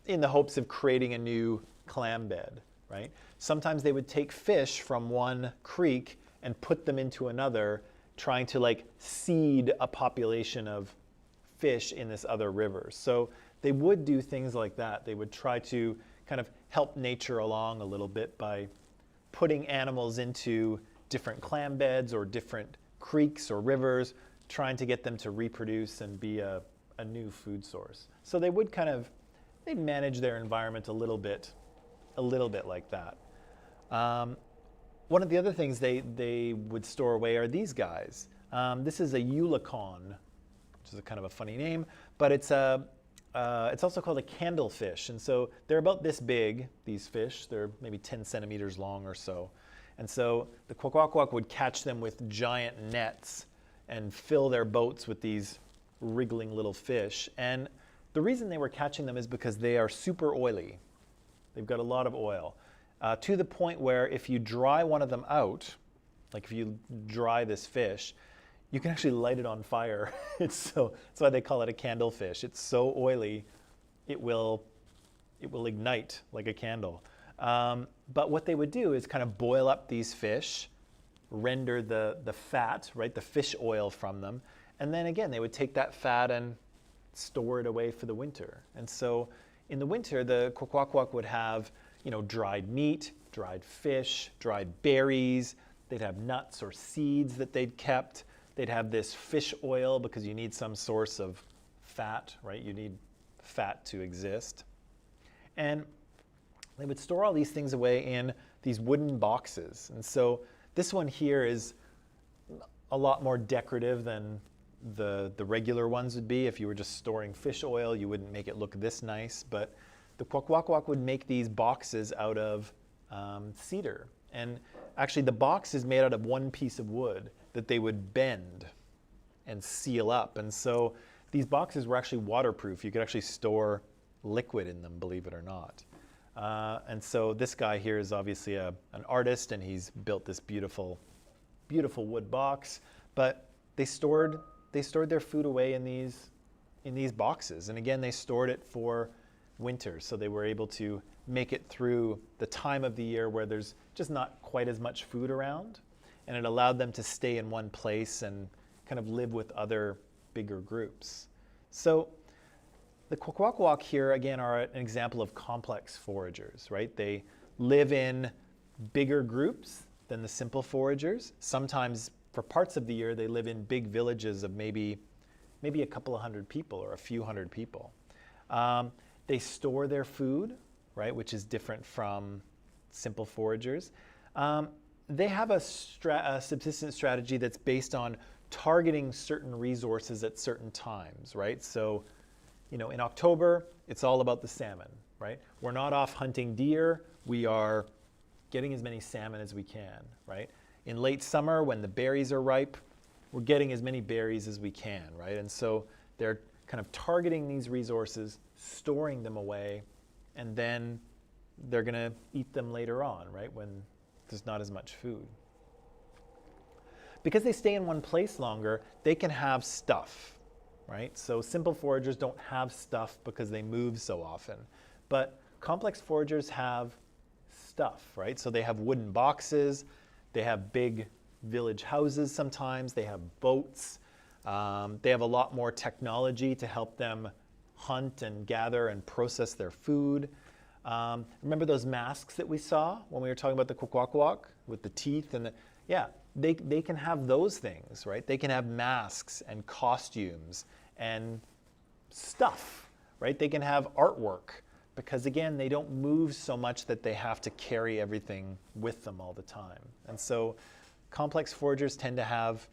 in the hopes of creating a new clam bed, right? Sometimes they would take fish from one creek and put them into another, trying to like seed a population of fish in this other river. So they would do things like that. They would try to kind of help nature along a little bit by putting animals into different clam beds or different creeks or rivers, trying to get them to reproduce and be a new food source. So they would they'd manage their environment a little bit like that. One of the other things they would store away are these guys. This is a eulicon, which is a kind of a funny name, but it's also called a candlefish. And so they're about this big, these fish. They're maybe 10 centimeters long or so. And so the KWAKWAK would catch them with giant nets and fill their boats with these wriggling little fish. And the reason they were catching them is because they are super oily. They've got a lot of oil. To the point where if you dry one of them out, like if you dry this fish, you can actually light it on fire. That's why they call it a candlefish. It's so oily, it will ignite like a candle. But what they would do is kind of boil up these fish, render the fat, right, the fish oil from them, and then again they would take that fat and store it away for the winter. And so in the winter, the KWAKWAK would have, you know, dried meat, dried fish, dried berries. They'd have nuts or seeds that they'd kept. They'd have this fish oil because you need some source of fat, right? You need fat to exist. And they would store all these things away in these wooden boxes. And so this one here is a lot more decorative than the regular ones would be. If you were just storing fish oil, you wouldn't make it look this nice. But the KWAKWAK would make these boxes out of cedar. And actually the box is made out of one piece of wood that they would bend and seal up. And so these boxes were actually waterproof. You could actually store liquid in them, believe it or not. And so this guy here is obviously an artist, and he's built this beautiful, beautiful wood box. But they stored their food away in these boxes. And again, they stored it for winter, so they were able to make it through the time of the year where there's just not quite as much food around. And it allowed them to stay in one place and kind of live with other bigger groups. So the KWAKWAK here, again, are an example of complex foragers, right? They live in bigger groups than the simple foragers. Sometimes, for parts of the year, they live in big villages of maybe a couple of hundred people or a few hundred people. They store their food, right, which is different from simple foragers. They have a subsistence strategy that's based on targeting certain resources at certain times, right? So, you know, in October, it's all about the salmon, right? We're not off hunting deer. We are getting as many salmon as we can, right? in late summer when the berries are ripe, we're getting as many berries as we can, right? And so they're kind of targeting these resources, storing them away, and then they're going to eat them later on, right, when there's not as much food. Because they stay in one place longer, they can have stuff, right? So simple foragers don't have stuff because they move so often. But complex foragers have stuff, right? So they have wooden boxes, they have big village houses sometimes, they have boats, they have a lot more technology to help them hunt and gather and process their food. Remember those masks that we saw when we were talking about the KWAKWAKA with the teeth and yeah, they can have those things, right? They can have masks and costumes and stuff, right? They can have artwork because again, they don't move so much that they have to carry everything with them all the time. And so complex foragers tend to have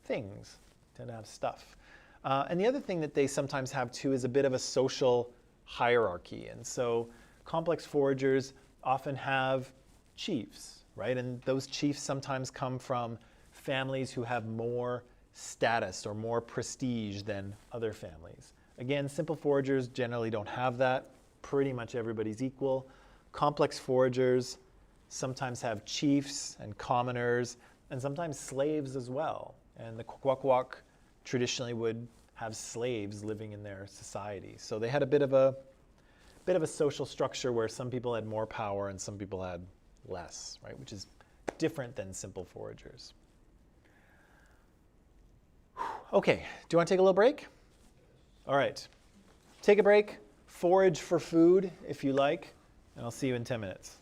things, tend to have stuff. And the other thing that they sometimes have too is a bit of a social hierarchy. And so complex foragers often have chiefs, right? And those chiefs sometimes come from families who have more status or more prestige than other families. Again, simple foragers generally don't have that. Pretty much everybody's equal. Complex foragers sometimes have chiefs and commoners and sometimes slaves as well. And the KWAKWAKA traditionally would have slaves living in their society. So they had a bit of a social structure where some people had more power and some people had less, right? Which is different than simple foragers. Okay, do you want to take a little break? All right, take a break, forage for food if you like, and I'll see you in 10 minutes.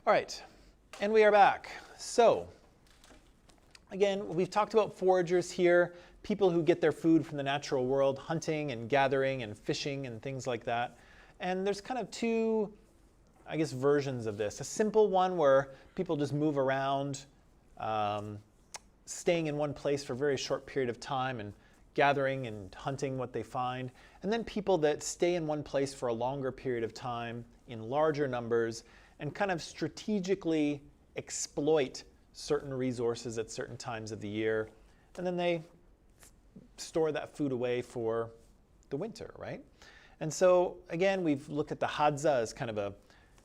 All right, and we are back. So, again, we've talked about foragers here, people who get their food from the natural world, hunting and gathering and fishing and things like that. And there's kind of two, I guess, versions of this. A simple one where people just move around, staying in one place for a very short period of time and gathering and hunting what they find. And then people that stay in one place for a longer period of time in larger numbers and kind of strategically exploit certain resources at certain times of the year. And then they store that food away for the winter, right? And so, again, we've looked at the HADZA as kind of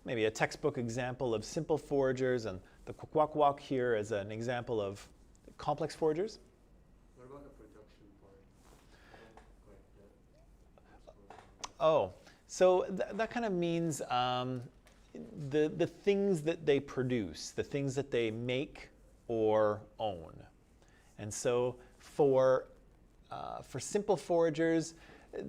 maybe a textbook example of simple foragers, and the KWAKWAKA here as an example of complex foragers. What about the production part? Oh, so that kind of means the things that they produce, the things that they make or own. And so for simple foragers,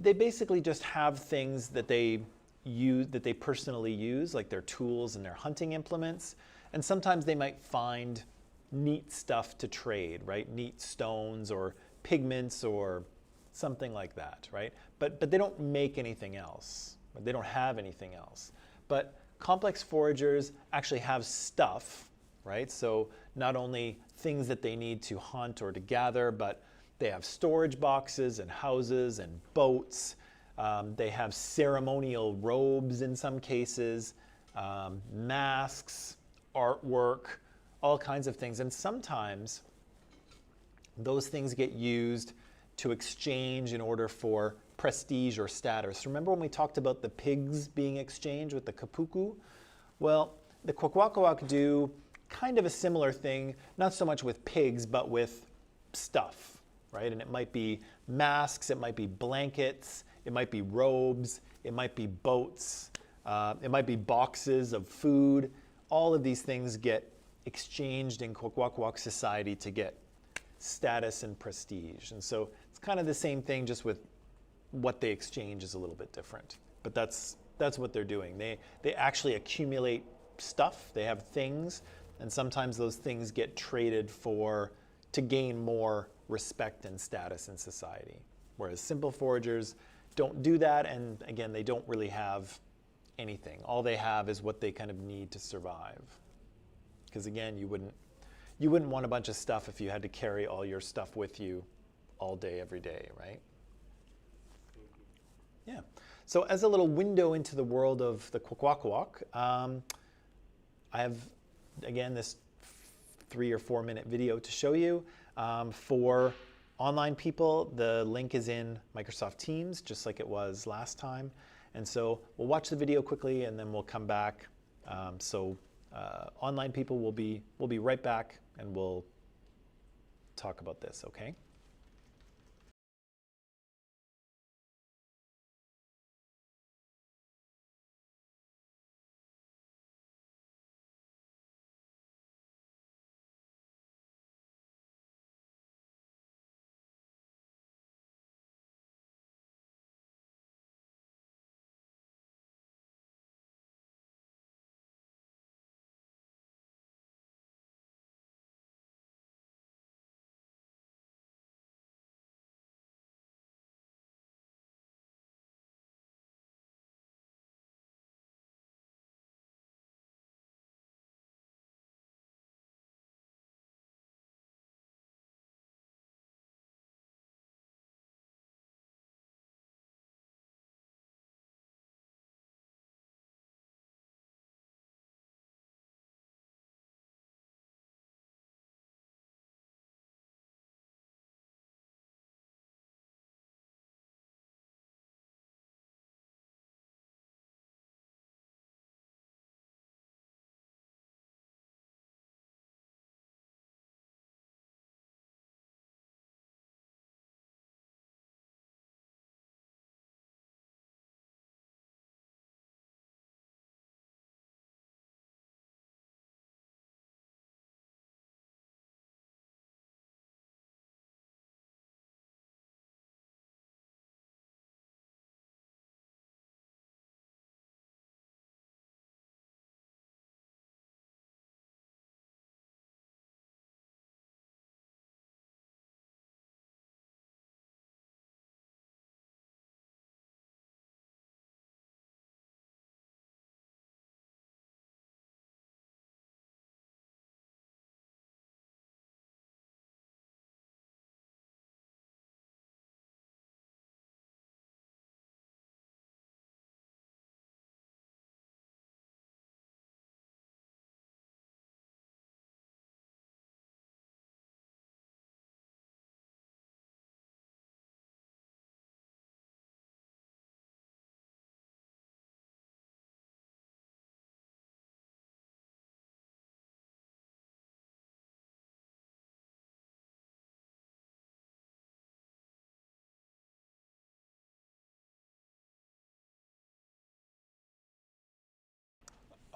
they basically just have things that they use, that they personally use, like their tools and their hunting implements. And sometimes they might find neat stuff to trade, right? Neat stones or pigments or something like that, right? But they don't make anything else. They don't have anything else. But complex foragers actually have stuff, right? So not only things that they need to hunt or to gather, but they have storage boxes and houses and boats. They have ceremonial robes in some cases, masks, artwork, all kinds of things. And sometimes those things get used to exchange in order for prestige or status. Remember when we talked about the pigs being exchanged with the kapuku? Well, the KWAKWAKA do kind of a similar thing, not so much with pigs, but with stuff, right? And it might be masks, it might be blankets, it might be robes, it might be boats, it might be boxes of food. All of these things get exchanged in KWAKWAKA society to get status and prestige. And so it's kind of the same thing, just with what they exchange is a little bit different. But that's what they're doing. They actually accumulate stuff. They have things, and sometimes those things get traded to gain more respect and status in society. Whereas simple foragers don't do that, and again, they don't really have anything. All they have is what they kind of need to survive. Because again, you wouldn't want a bunch of stuff if you had to carry all your stuff with you all day, every day, right? Yeah. So as a little window into the world of the KWAKWAKA, I have, again, this 3 or 4 minute video to show you. For online people, the link is in Microsoft Teams, just like it was last time. And so we'll watch the video quickly, and then we'll come back. Online people will be right back, and we'll talk about this, okay?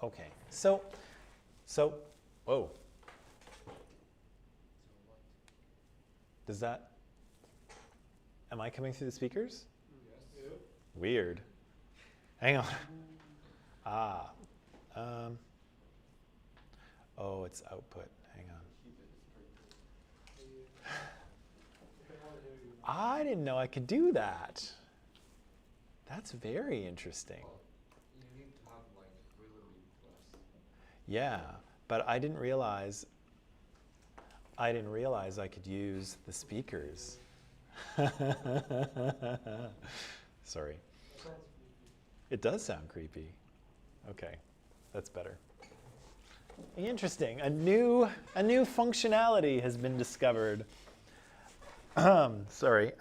Okay, whoa. Does that, am I coming through the speakers? Yes. Weird. Hang on. Oh, it's output. Hang on. I didn't know I could do that. That's very interesting. Well, you need to have like really requests. Yeah, but I didn't realize I could use the speakers. Sorry. It does sound creepy. Okay, that's better. Interesting. A new functionality has been discovered. Sorry.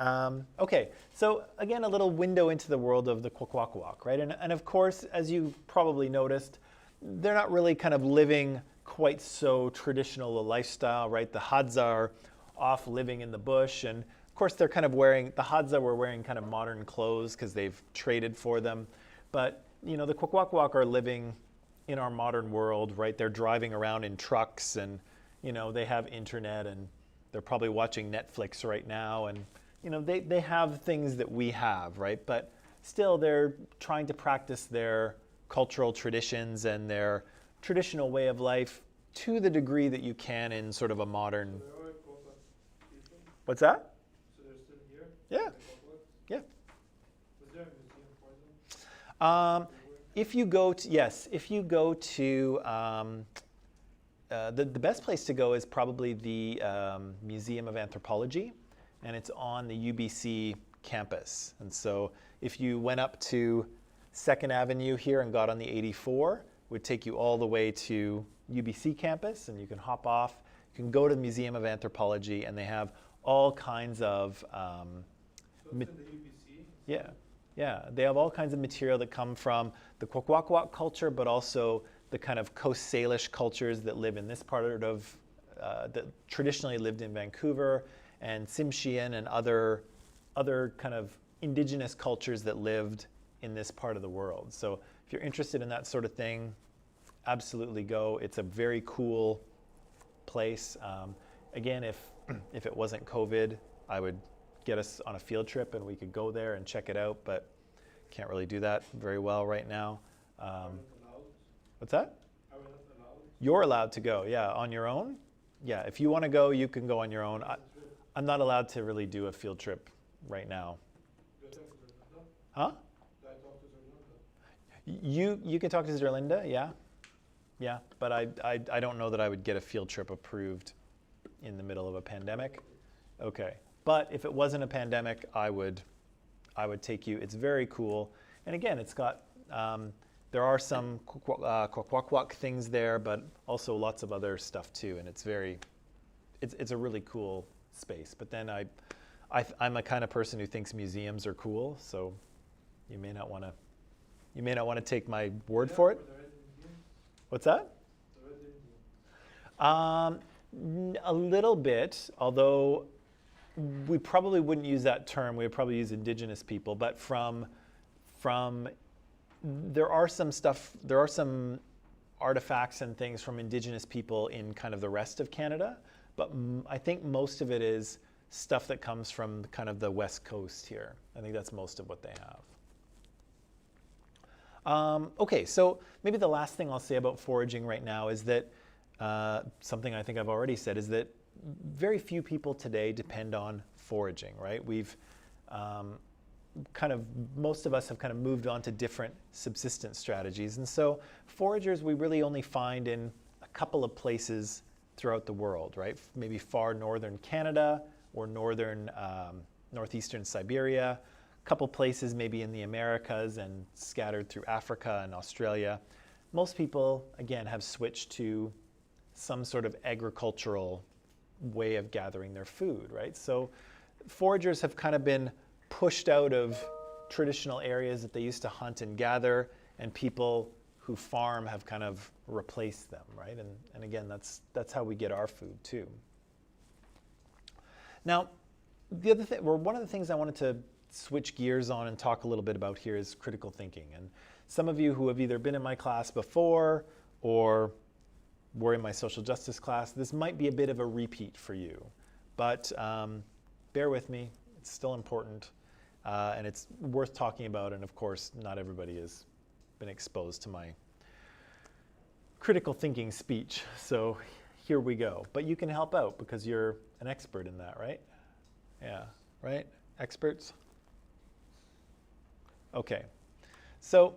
Okay, so again, a little window into the world of the KWAKWAK, right? And of course, as you probably noticed, they're not really kind of living quite so traditional a lifestyle, right? The HADZA are off living in the bush, and of course they're kind of wearing, the HADZA were wearing kind of modern clothes because they've traded for them. But, you know, the KWAKWAK are living in our modern world, right? They're driving around in trucks and, you know, they have internet and they're probably watching Netflix right now, and you know they have things that we have, right? But still, they're trying to practice their cultural traditions and their traditional way of life to the degree that you can in sort of a modern. So there are KWAKWAK people. What's that? So they're still here. Yeah, The KWAKWAK? yeah. Was there a museum for them? If you go to if you go to the best place to go is probably the Museum of Anthropology, and it's on the UBC campus. And so if you went up to 2nd Avenue here and got on the 84, it would take you all the way to UBC campus, and you can hop off. You can go to the Museum of Anthropology, and they have all kinds of So it's in the UBC? yeah, they have all kinds of material that come from the KWAKWAK culture, but also the kind of Coast Salish cultures that live in this part of, that traditionally lived in Vancouver, and Tsimshian and other kind of indigenous cultures that lived in this part of the world. So if you're interested in that sort of thing, absolutely go. It's a very cool place. Again, if it wasn't COVID, I would get us on a field trip and we could go there and check it out, but can't really do that very well right now. Are we not allowed? What's that? Are we not allowed? You're allowed to go, yeah, on your own. Yeah, if you want to go, you can go on your own. I'm not allowed to really do a field trip right now. Do I talk to Zerlinda? Huh? Do I talk to Zerlinda? You can talk to Zerlinda, yeah. Yeah, but I don't know that I would get a field trip approved in the middle of a pandemic. Okay, but if it wasn't a pandemic, I would take you. It's very cool. And again, it's got, there are some KWAKWAK things there, but also lots of other stuff too. And it's a really cool space. But then I'm a kind of person who thinks museums are cool, so you may not want to take my word for it. The Red Indians? What's that? The Red Indians? A little bit, although we probably wouldn't use that term. We would probably use indigenous people. But there are some artifacts and things from indigenous people in kind of the rest of Canada. But I think most of it is stuff that comes from kind of the West Coast here. I think that's most of what they have. Okay, so maybe the last thing I'll say about foraging right now is that something I think I've already said is that very few people today depend on foraging, right? We've most of us have kind of moved on to different subsistence strategies. And so foragers we really only find in a couple of places throughout the world, right? Maybe far northern Canada or northeastern Siberia, a couple places maybe in the Americas and scattered through Africa and Australia. Most people, again, have switched to some sort of agricultural way of gathering their food, right? So foragers have kind of been pushed out of traditional areas that they used to hunt and gather, and people who farm have kind of replaced them, right? And again, that's how we get our food too. Now, the other thing, or one of the things I wanted to switch gears on and talk a little bit about here is critical thinking. And some of you who have either been in my class before or were in my social justice class, this might be a bit of a repeat for you. But bear with me, it's still important, and it's worth talking about. And of course, not everybody has been exposed to my critical thinking speech. So here we go. But you can help out because you're an expert in that, right? Yeah, right? Experts? Okay. So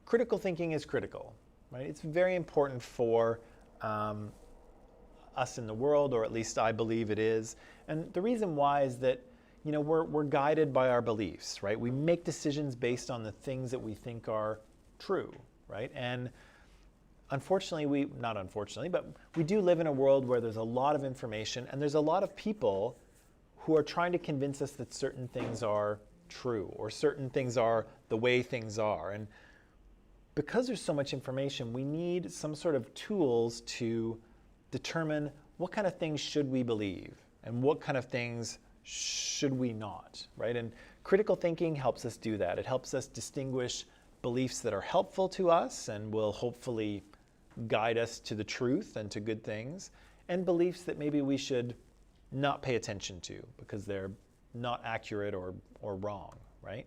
critical thinking is critical, right? It's very important for us in the world, or at least I believe it is. And the reason why is that, you know, we're guided by our beliefs, right? We make decisions based on the things that we think are true, right? And unfortunately, not unfortunately, but we do live in a world where there's a lot of information and there's a lot of people who are trying to convince us that certain things are true or certain things are the way things are. And because there's so much information, we need some sort of tools to determine what kind of things should we believe and what kind of things should we not, right? And critical thinking helps us do that. It helps us distinguish beliefs that are helpful to us and will hopefully guide us to the truth and to good things, and beliefs that maybe we should not pay attention to because they're not accurate or wrong, right?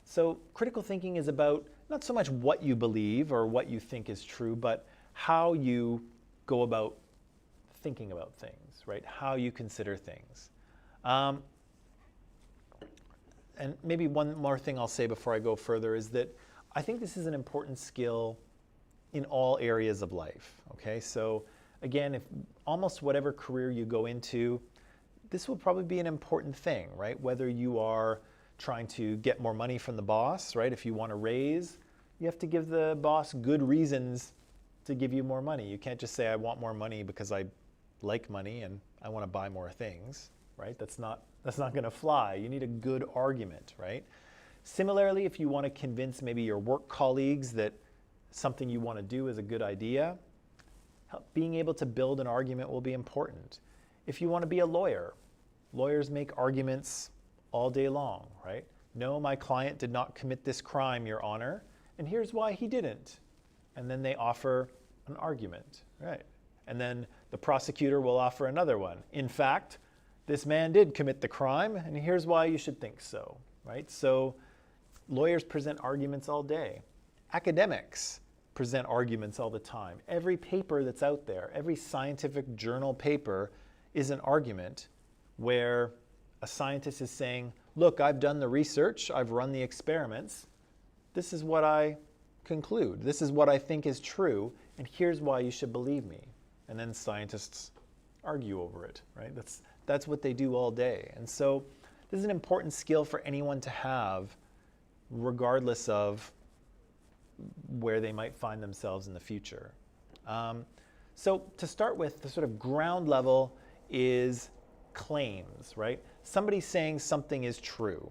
So critical thinking is about not so much what you believe or what you think is true, but how you go about thinking about things, right? How you consider things. And maybe one more thing I'll say before I go further is that I think this is an important skill in all areas of life, okay? So again, if almost whatever career you go into, this will probably be an important thing, right? Whether you are trying to get more money from the boss, right? If you want a raise, you have to give the boss good reasons to give you more money. You can't just say, I want more money because I like money and I want to buy more things, right? That's not going to fly. You need a good argument, right? Similarly, if you want to convince maybe your work colleagues that something you want to do is a good idea, being able to build an argument will be important. If you want to be a lawyer, lawyers make arguments all day long, right? No, my client did not commit this crime, Your Honor, and here's why he didn't. And then they offer an argument, right? And then the prosecutor will offer another one. In fact, this man did commit the crime, and here's why you should think so, right? So lawyers present arguments all day. Academics present arguments all the time. Every paper that's out there, every scientific journal paper is an argument where a scientist is saying, look, I've done the research, I've run the experiments, this is what I conclude, this is what I think is true, and here's why you should believe me. And then scientists argue over it, right? That's what they do all day. And so this is an important skill for anyone to have, regardless of where they might find themselves in the future. So to start with, the sort of ground level is claims, right? Somebody saying something is true.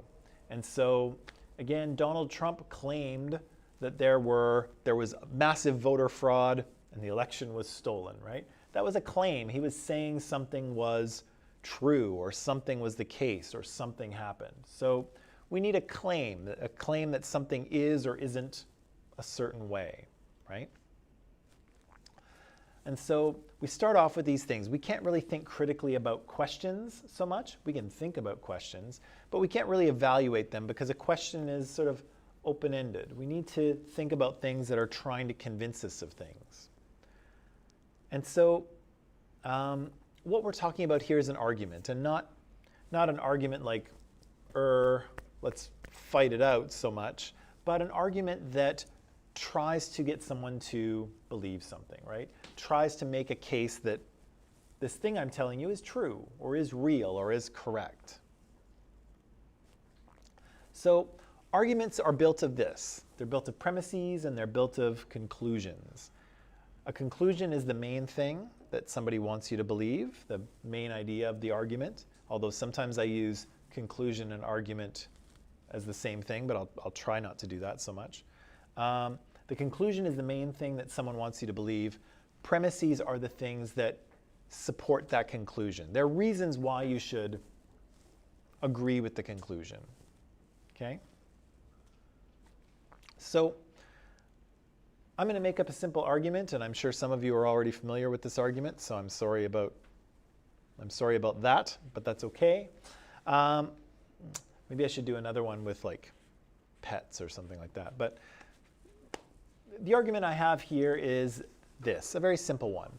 And so again, Donald Trump claimed that there was massive voter fraud and the election was stolen, right? That was a claim. He was saying something was true or something was the case or something happened. So we need a claim that something is or isn't a certain way, right? And so we start off with these things. We can't really think critically about questions so much. We can think about questions, but we can't really evaluate them because a question is sort of open-ended. We need to think about things that are trying to convince us of things. And so what we're talking about here is an argument, and not an argument like, let's fight it out so much, but an argument that tries to get someone to believe something, right? Tries to make a case that this thing I'm telling you is true, or is real, or is correct. So arguments are built of this. They're built of premises and they're built of conclusions. A conclusion is the main thing that somebody wants you to believe, the main idea of the argument, although sometimes I use conclusion and argument as the same thing, but I'll try not to do that so much. The conclusion is the main thing that someone wants you to believe. Premises are the things that support that conclusion. They're reasons why you should agree with the conclusion. Okay? So I'm going to make up a simple argument, and I'm sure some of you are already familiar with this argument, so I'm sorry about that, but that's okay. Maybe I should do another one with like pets or something like that. But the argument I have here is this, a very simple one,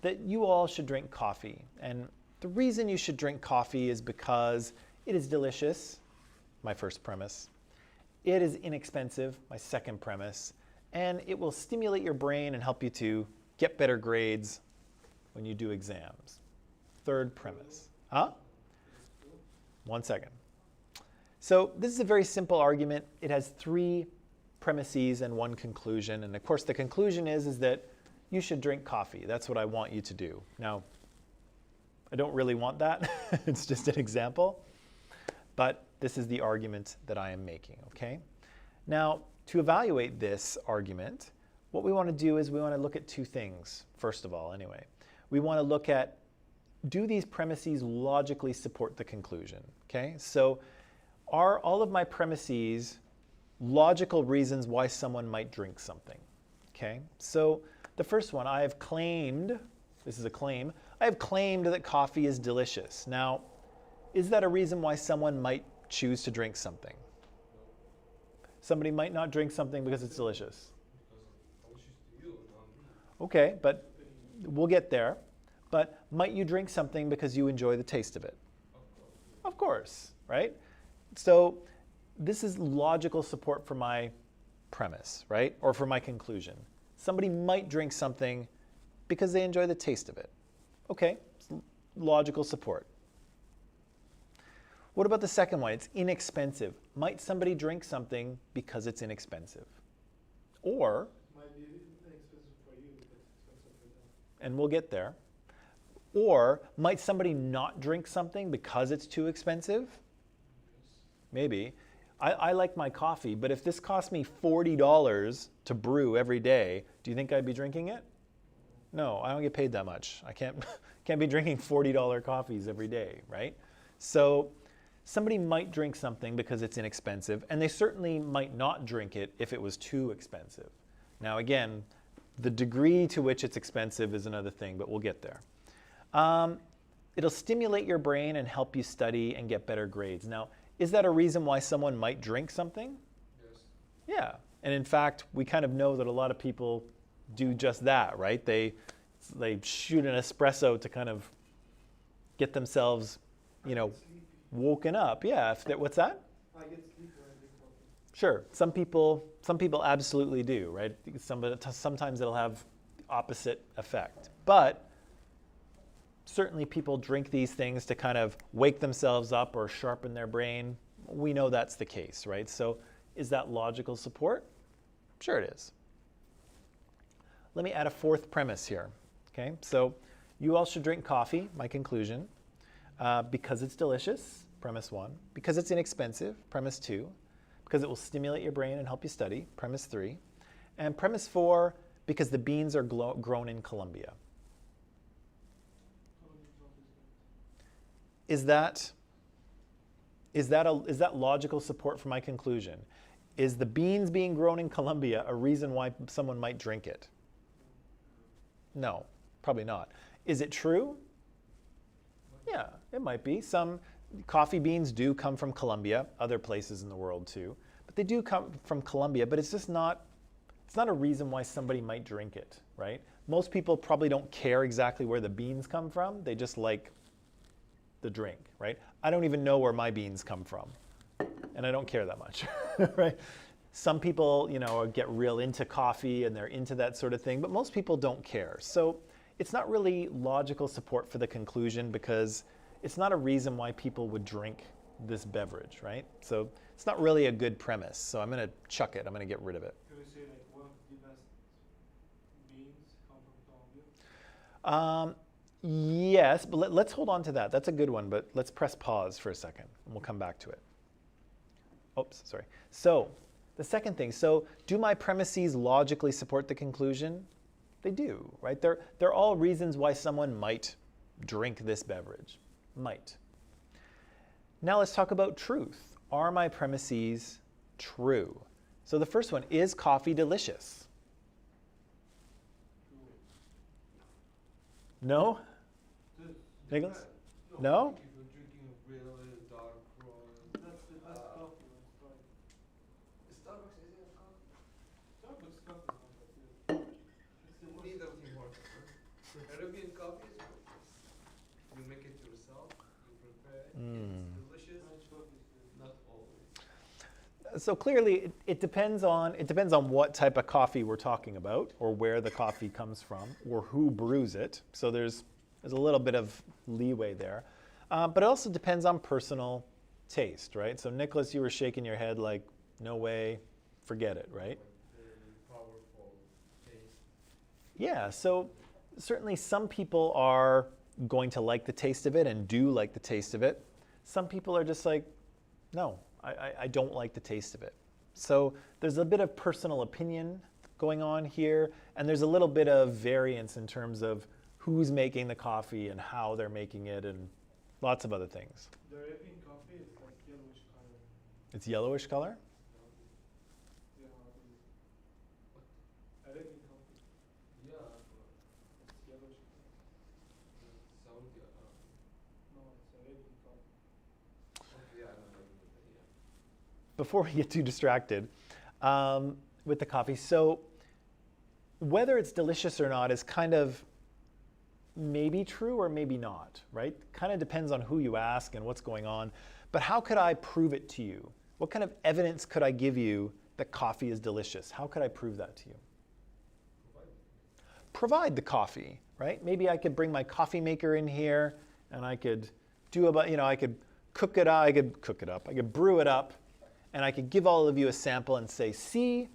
that you all should drink coffee. And the reason you should drink coffee is because it is delicious, my first premise. It is inexpensive, my second premise. And it will stimulate your brain and help you to get better grades when you do exams. Third premise. Huh? 1 second. So this is a very simple argument. It has 3 premises and 1 conclusion. And of course, the conclusion is that you should drink coffee. That's what I want you to do. Now, I don't really want that. It's just an example. But this is the argument that I am making, okay? Now, to evaluate this argument, what we want to do is we want to look at 2 things, first of all, anyway. We want to look at, do these premises logically support the conclusion, okay? So are all of my premises logical reasons why someone might drink something, okay? So the first one, I have claimed, this is a claim, I have claimed that coffee is delicious. Now, is that a reason why someone might choose to drink something? Somebody might not drink something because it's delicious. Okay, but we'll get there. But might you drink something because you enjoy the taste of it? Of course, right? So this is logical support for my premise, right? Or for my conclusion. Somebody might drink something because they enjoy the taste of it. Okay, logical support. What about the second one? It's inexpensive. Might somebody drink something because it's inexpensive? Or, Might be inexpensive for you, but expensive for them. and we'll get there, or might somebody not drink something because it's too expensive? Maybe. I like my coffee, but if this cost me $40 to brew every day, do you think I'd be drinking it? No, I don't get paid that much. I can't be drinking $40 coffees every day, right? So somebody might drink something because it's inexpensive, and they certainly might not drink it if it was too expensive. Now again, the degree to which it's expensive is another thing, but we'll get there. It'll stimulate your brain and help you study and get better grades. Now, is that a reason why someone might drink something? Yes. Yeah, and in fact, we kind of know that a lot of people do just that, right? They shoot an espresso to kind of get themselves, you know, woken up. Yeah, what's that? I get sleepy when I drink coffee. Sure, some people absolutely do, right? Sometimes it'll have the opposite effect. But certainly people drink these things to kind of wake themselves up or sharpen their brain. We know that's the case, right? So is that logical support? Sure it is. Let me add a 4th premise here, okay? So you all should drink coffee, my conclusion, because it's delicious, premise 1, because it's inexpensive, premise 2, because it will stimulate your brain and help you study, premise 3, and premise 4, because the beans are grown in Colombia. Is that logical support for my conclusion? Is the beans being grown in Colombia a reason why someone might drink it? No, probably not. Is it true? Yeah, it might be. Some coffee beans do come from Colombia, other places in the world too. But they do come from Colombia, but it's just not, it's not a reason why somebody might drink it, right? Most people probably don't care exactly where the beans come from. They just like the drink, right? I don't even know where my beans come from, and I don't care that much, right? Some people, you know, get real into coffee and they're into that sort of thing, but most people don't care. So it's not really logical support for the conclusion because it's not a reason why people would drink this beverage, right? So it's not really a good premise. So I'm going to chuck it. I'm going to get rid of it. Can we say like one of the best beans come from Colombia? Yes, but let's hold on to that. That's a good one, but let's press pause for a second and we'll come back to it. Oops, sorry. So the second thing, so do my premises logically support the conclusion? They do, right? They're all reasons why someone might drink this beverage. Might. Now let's talk about truth. Are my premises true? So the first one, is coffee delicious? No? Nicholas? No? If you're drinking a really dark roast. That's the best coffee when it's dark. Starbucks isn't coffee. Starbucks coffee is not that good. It's the most Neither thing works. Arabian coffee is delicious. You make it yourself, you prepare it, it's delicious. French coffee is good. Not always. So clearly it depends on what type of coffee we're talking about, or where the coffee comes from, or who brews it. So there's a little bit of leeway there. But it also depends on personal taste, right? So Nicholas, you were shaking your head like, no way, forget it, right? Very powerful taste. Yeah, so certainly some people are going to like the taste of it and do like the taste of it. Some people are just like, no, I don't like the taste of it. So there's a bit of personal opinion going on here, and there's a little bit of variance in terms of who's making the coffee and how they're making it and lots of other things. The Arabian coffee is like yellowish color. It's yellowish color? Yeah, Arabian coffee. Yeah, It's yellowish color. Saudi. No, it's Arabian coffee. Yeah, I don't know. Yeah. Before we get too distracted with the coffee, so whether it's delicious or not is kind of maybe true or maybe not, right? Kind of depends on who you ask and what's going on. But how could I prove it to you? What kind of evidence could I give you that coffee is delicious? How could I prove that to you? Provide the coffee, right? Maybe I could bring my coffee maker in here and I could do about, I could cook it up, I could brew it up, and I could give all of you a sample and say, see,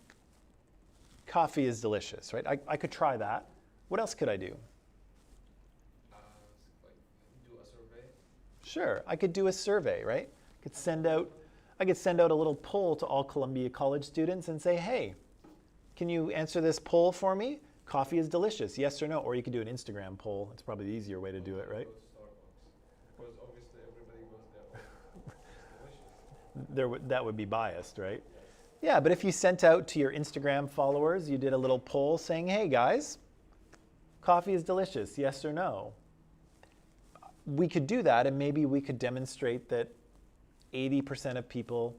coffee is delicious, right? I could try that. What else could I do? Like do a survey. Sure, I could do a survey, right? I could send out a little poll to all Columbia College students and say, hey, can you answer this poll for me? Coffee is delicious, yes or no? Or you could do an Instagram poll. It's probably the easier way to do it, right? Go to Starbucks. Because obviously everybody goes there. It's delicious. That would be biased, right? Yeah, but if you sent out to your Instagram followers, you did a little poll saying, hey guys, coffee is delicious, yes or no? We could do that, and maybe we could demonstrate that 80% of people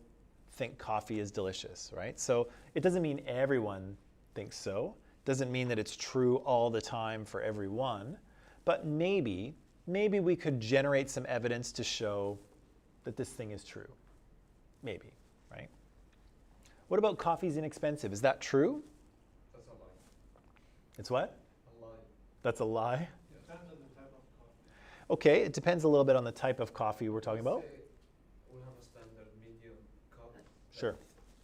think coffee is delicious, right? So it doesn't mean everyone thinks so. Doesn't mean that it's true all the time for everyone, but maybe we could generate some evidence to show that this thing is true. Maybe, right? What about coffee's inexpensive? Is that true? That's a lie. It's what? A lie. That's a lie? Depends on the type of coffee. Okay, it depends a little bit on the type of coffee we're talking about. Say we have a standard medium cup. Sure.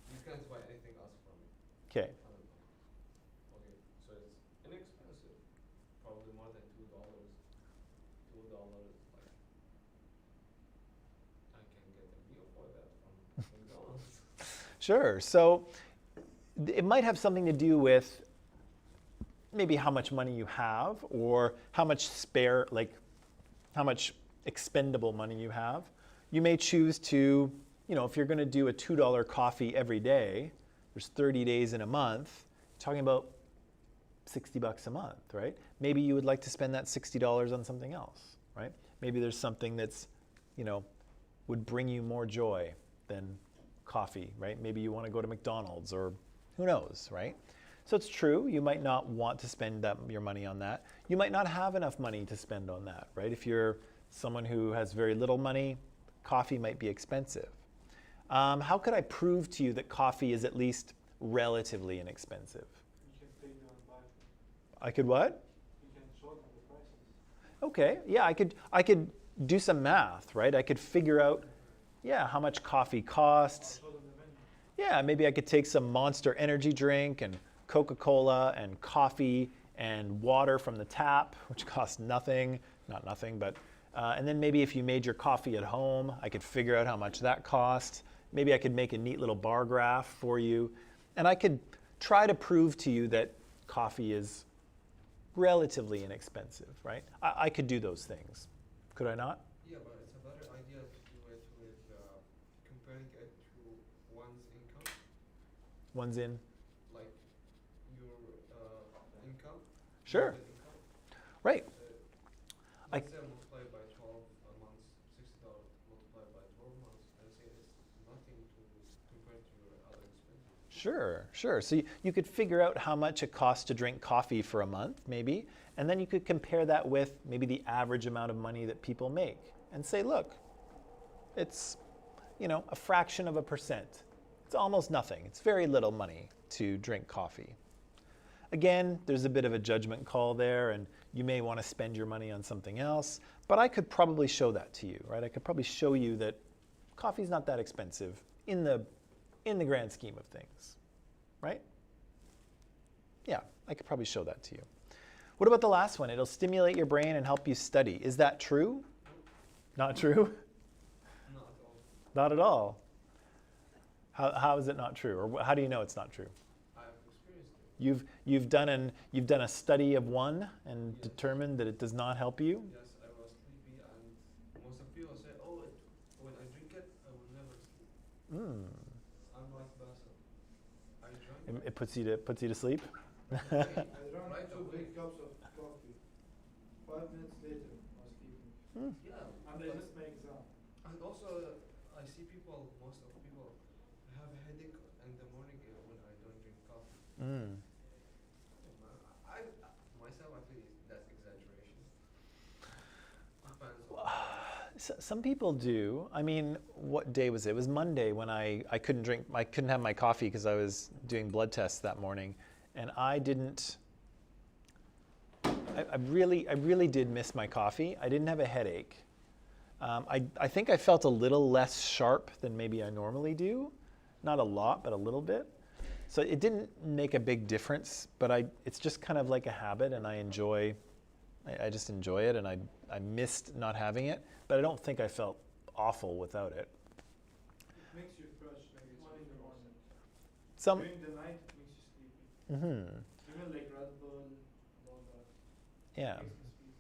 You can't buy anything else from it. Okay. Okay, so it's inexpensive. Probably more than $2. $2, like I can get a meal for that from McDonald's. Sure. So it might have something to do with maybe how much money you have, or how much spare, like how much expendable money you have. You may choose to, if you're going to do a $2 coffee every day, there's 30 days in a month, talking about $60 a month, right? Maybe you would like to spend that $60 on something else, right? Maybe there's something that's, would bring you more joy than coffee, right? Maybe you want to go to McDonald's, or who knows, right? So it's true, you might not want to spend your money on that. You might not have enough money to spend on that, right? If you're someone who has very little money, coffee might be expensive. How could I prove to you that coffee is at least relatively inexpensive? You can pay them and buy it. I could what? You can show them the prices. Okay, yeah, I could do some math, right? I could figure out, how much coffee costs. Show them the menu. Yeah, maybe I could take some Monster energy drink and Coca-Cola and coffee and water from the tap, which costs nothing, not nothing, but, and then maybe if you made your coffee at home, I could figure out how much that cost. Maybe I could make a neat little bar graph for you, and I could try to prove to you that coffee is relatively inexpensive, right? I could do those things. Could I not? Yeah, but it's a better idea to do it with One's in. Like your income. Sure. monthly income. Right. I- Let's say multiply by 12 months, $60 multiplied by 12 months, and say it's nothing to compare to your other expenses. Sure, sure. So you could figure out how much it costs to drink coffee for a month, maybe, and then you could compare that with maybe the average amount of money that people make and say, look, it's, you know, a fraction of a percent. It's almost nothing. It's very little money to drink coffee. Again, there's a bit of a judgment call there, and you may want to spend your money on something else, but I could probably show that to you, right? I could probably show you that coffee's not that expensive in the grand scheme of things, right? Yeah, I could probably show that to you. What about the last one? It'll stimulate your brain and help you study. Is that true? Not true? Not at all. Not at all. How is it not true? Or how do you know it's not true? I've experienced it. You've done a study of one and Yes. determined that it does not help you? Yes, I was sleepy, and most of people say, oh, when I drink it, I will never sleep. Mm. I'm like Basil. I drank It puts you to sleep? I drank Right 2 away. big cups of coffee. 5 minutes later, I was sleeping. Yeah, And I missed my exam. and also I see people, most of people have a headache in the morning when I don't drink coffee. Mm. I myself, I think that's exaggeration. Depends on Some people do. I mean, what day was it? It was Monday when I couldn't have my coffee because I was doing blood tests that morning, and I didn't. I really did miss my coffee. I didn't have a headache. I think I felt a little less sharp than maybe I normally do. Not a lot, but a little bit. So it didn't make a big difference, but it's just kind of like a habit, and I just enjoy it, and I missed not having it, but I don't think I felt awful without it. It makes you fresh, like it's in the morning. Some, During the night, it makes you sleepy. Even like Red Bull and all that. yeah. Makes me sleepy.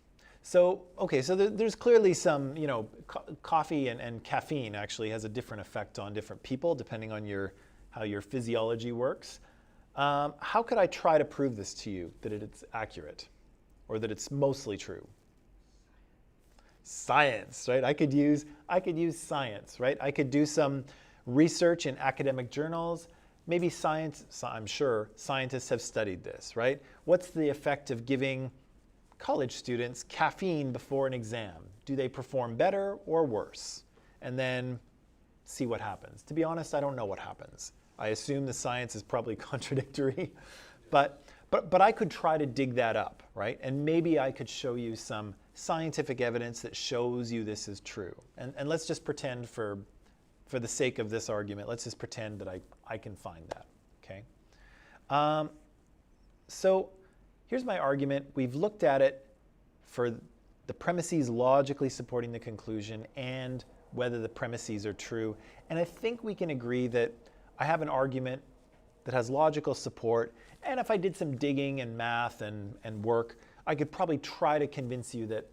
So, okay, so there's clearly some, you know, coffee and caffeine actually has a different effect on different people depending on how your physiology works. How could I try to prove this to you, that it's accurate or that it's mostly true? Science, right? I could use science, right? I could do some research in academic journals. Maybe I'm sure scientists have studied this, right? What's the effect of giving college students caffeine before an exam? Do they perform better or worse? And then see what happens. To be honest, I don't know what happens. I assume the science is probably contradictory, but I could try to dig that up, right? And maybe I could show you some scientific evidence that shows you this is true. And let's just pretend for the sake of this argument, let's just pretend that I can find that, okay? So here's my argument. We've looked at it for the premises logically supporting the conclusion and whether the premises are true. And I think we can agree that I have an argument that has logical support. And if I did some digging and math and work, I could probably try to convince you that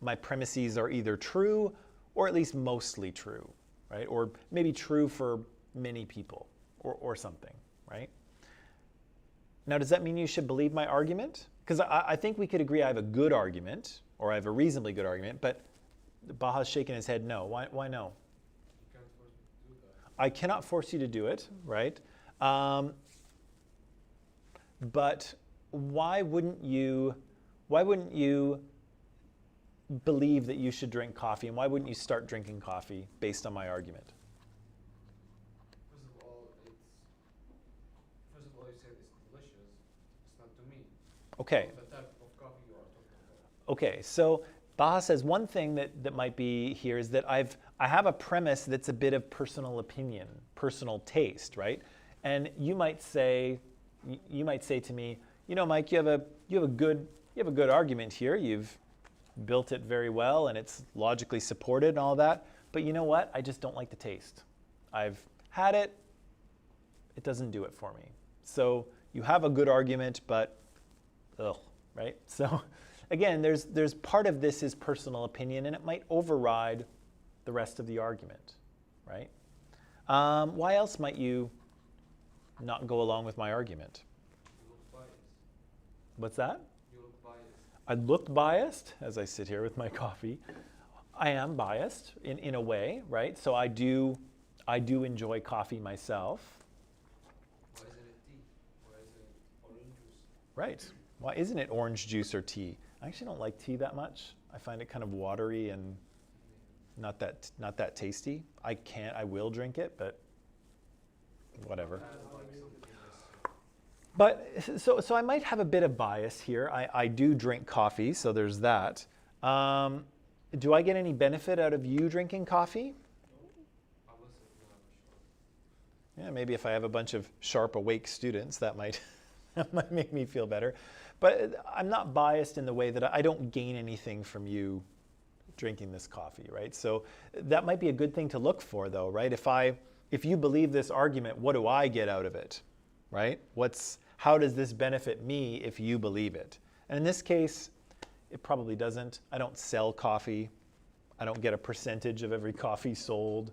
my premises are either true or at least mostly true, right? Or maybe true for many people or something, right? Now, does that mean you should believe my argument? Because I think we could agree I have a good argument, or I have a reasonably good argument, but Baha's shaking his head no. Why no? you can't force me to do that. I cannot force you to do it, right? But why wouldn't you believe that you should drink coffee, and why wouldn't you start drinking coffee based on my argument? First of all, you said it's delicious. It's not to me. Okay. The type of coffee you are talking about. Okay, so Baha says one thing that might be here is that I have a premise that's a bit of personal opinion, personal taste, right? And you might say to me, you know, Mike, you have a good argument here. You've built it very well, and it's logically supported and all that. But you know what? I just don't like the taste. I've had it. It doesn't do it for me. So you have a good argument, but ugh, right? So again, there's part of this is personal opinion, and it might override the rest of the argument, right? Why else might you not go along with my argument? You look biased. What's that? You look biased. I look biased as I sit here with my coffee. I am biased in a way, right? So I do enjoy coffee myself. Why isn't it tea? Why isn't it orange juice? Right. Why isn't it orange juice or tea? I actually don't like tea that much. I find it kind of watery and not that tasty. I will drink it, but whatever. But so I might have a bit of bias here. I do drink coffee, so there's that. Do I get any benefit out of you drinking coffee? Unless if you have a short. Yeah, maybe if I have a bunch of sharp, awake students, that might make me feel better. But I'm not biased in the way that I don't gain anything from you drinking this coffee, right? So that might be a good thing to look for, though, right? If you believe this argument, what do I get out of it, right? How does this benefit me if you believe it? And in this case, it probably doesn't. I don't sell coffee. I don't get a percentage of every coffee sold.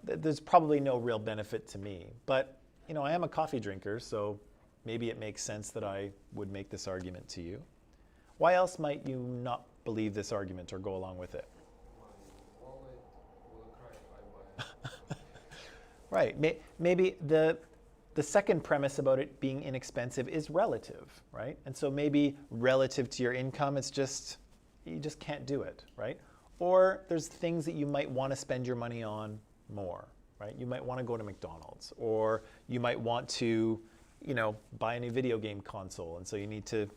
There's probably no real benefit to me. But, I am a coffee drinker, so maybe it makes sense that I would make this argument to you. Why else might you not believe this argument or go along with it? My wallet will cry if I buy it. Right. Maybe the second premise about it being inexpensive is relative, right? And so maybe relative to your income, you just can't do it, right? Or there's things that you might want to spend your money on more, right? You might want to go to McDonald's, or you might want to, buy a new video game console, and so you need to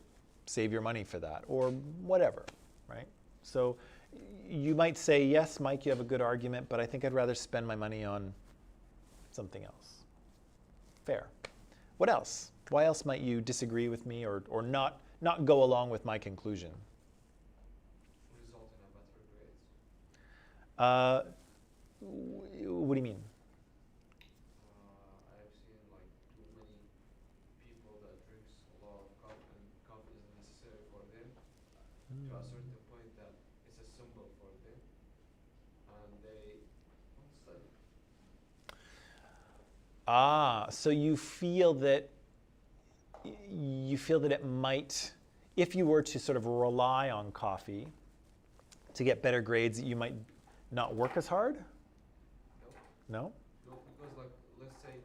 save your money for that, or whatever, right? So you might say, yes, Mike, you have a good argument, but I think I'd rather spend my money on something else. Fair. What else? Why else might you disagree with me or not go along with my conclusion? Result in a better grades. What do you mean? I've seen like too many people that drinks a lot of coffee, and coffee isn't necessary for them to a certain point that it's a symbol for them, and they won't study. So you feel that it might, if you were to sort of rely on coffee to get better grades, you might not work as hard? No? No, because like let's say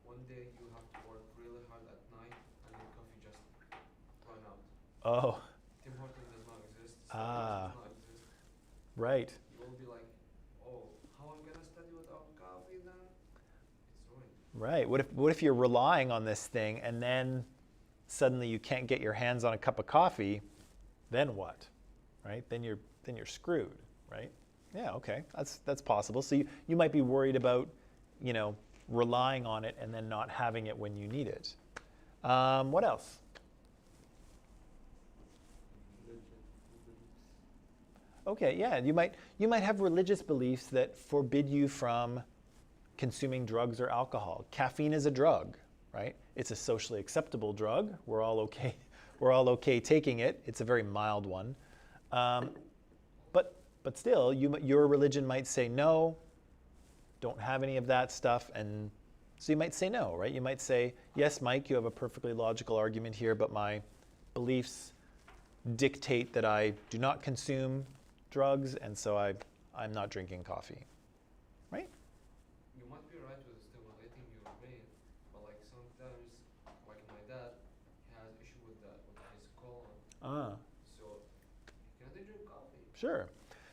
one day you have to work really hard at night, and your coffee just run out. Oh, Tim Hortons does not exist. Ah. Starbucks does not exist. right. You will be like, oh, how I'm gonna study without coffee then? It's ruined. Right. What if you're relying on this thing and then suddenly you can't get your hands on a cup of coffee? Then what? Right? Then you're screwed, right? Yeah, okay. That's possible. So you might be worried about, relying on it and then not having it when you need it. What else? Okay, yeah, you might have religious beliefs that forbid you from consuming drugs or alcohol. Caffeine is a drug, right? It's a socially acceptable drug. We're all okay taking it. It's a very mild one. But still, your religion might say no, don't have any of that stuff, and so you might say no, right? You might say, yes, Mike, you have a perfectly logical argument here, but my beliefs dictate that I do not consume drugs, and so I'm not drinking coffee, right? You might be right with stimulating your brain, but like sometimes, like my dad, he has issue with his colon, so he can't drink coffee. Sure.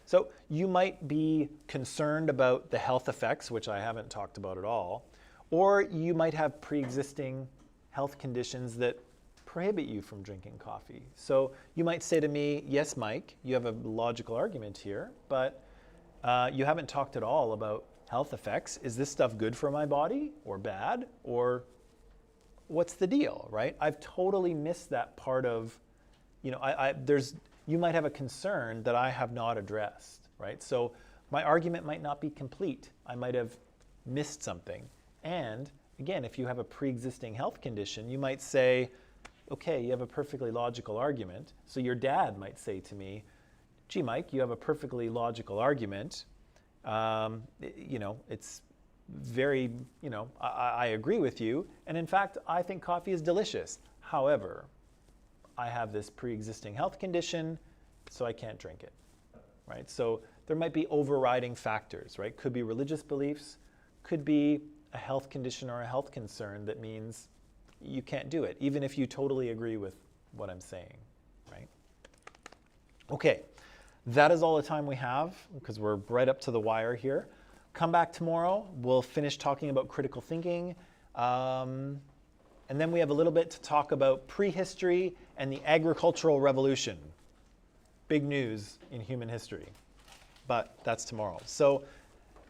So you might be concerned about the health effects, which I haven't talked about at all, or you might have pre-existing health conditions that prohibit you from drinking coffee. So you might say to me, yes, Mike, you have a logical argument here, but you haven't talked at all about health effects. Is this stuff good for my body or bad? Or what's the deal, right? I've totally missed that part of, you might have a concern that I have not addressed, right? So my argument might not be complete. I might have missed something. And again, if you have a pre-existing health condition, you might say, okay, you have a perfectly logical argument. So your dad might say to me, gee, Mike, you have a perfectly logical argument. very, I agree with you. And in fact, I think coffee is delicious. However, I have this pre-existing health condition, so I can't drink it, right? So there might be overriding factors, right? Could be religious beliefs, could be a health condition or a health concern that means you can't do it, even if you totally agree with what I'm saying, right? Okay, that is all the time we have because we're right up to the wire here. Come back tomorrow, we'll finish talking about critical thinking. And then we have a little bit to talk about prehistory and the agricultural revolution. Big news in human history, but that's tomorrow. So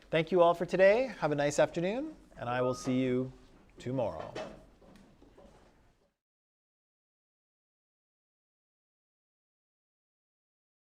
thank you all for today. Have a nice afternoon, and I will see you tomorrow.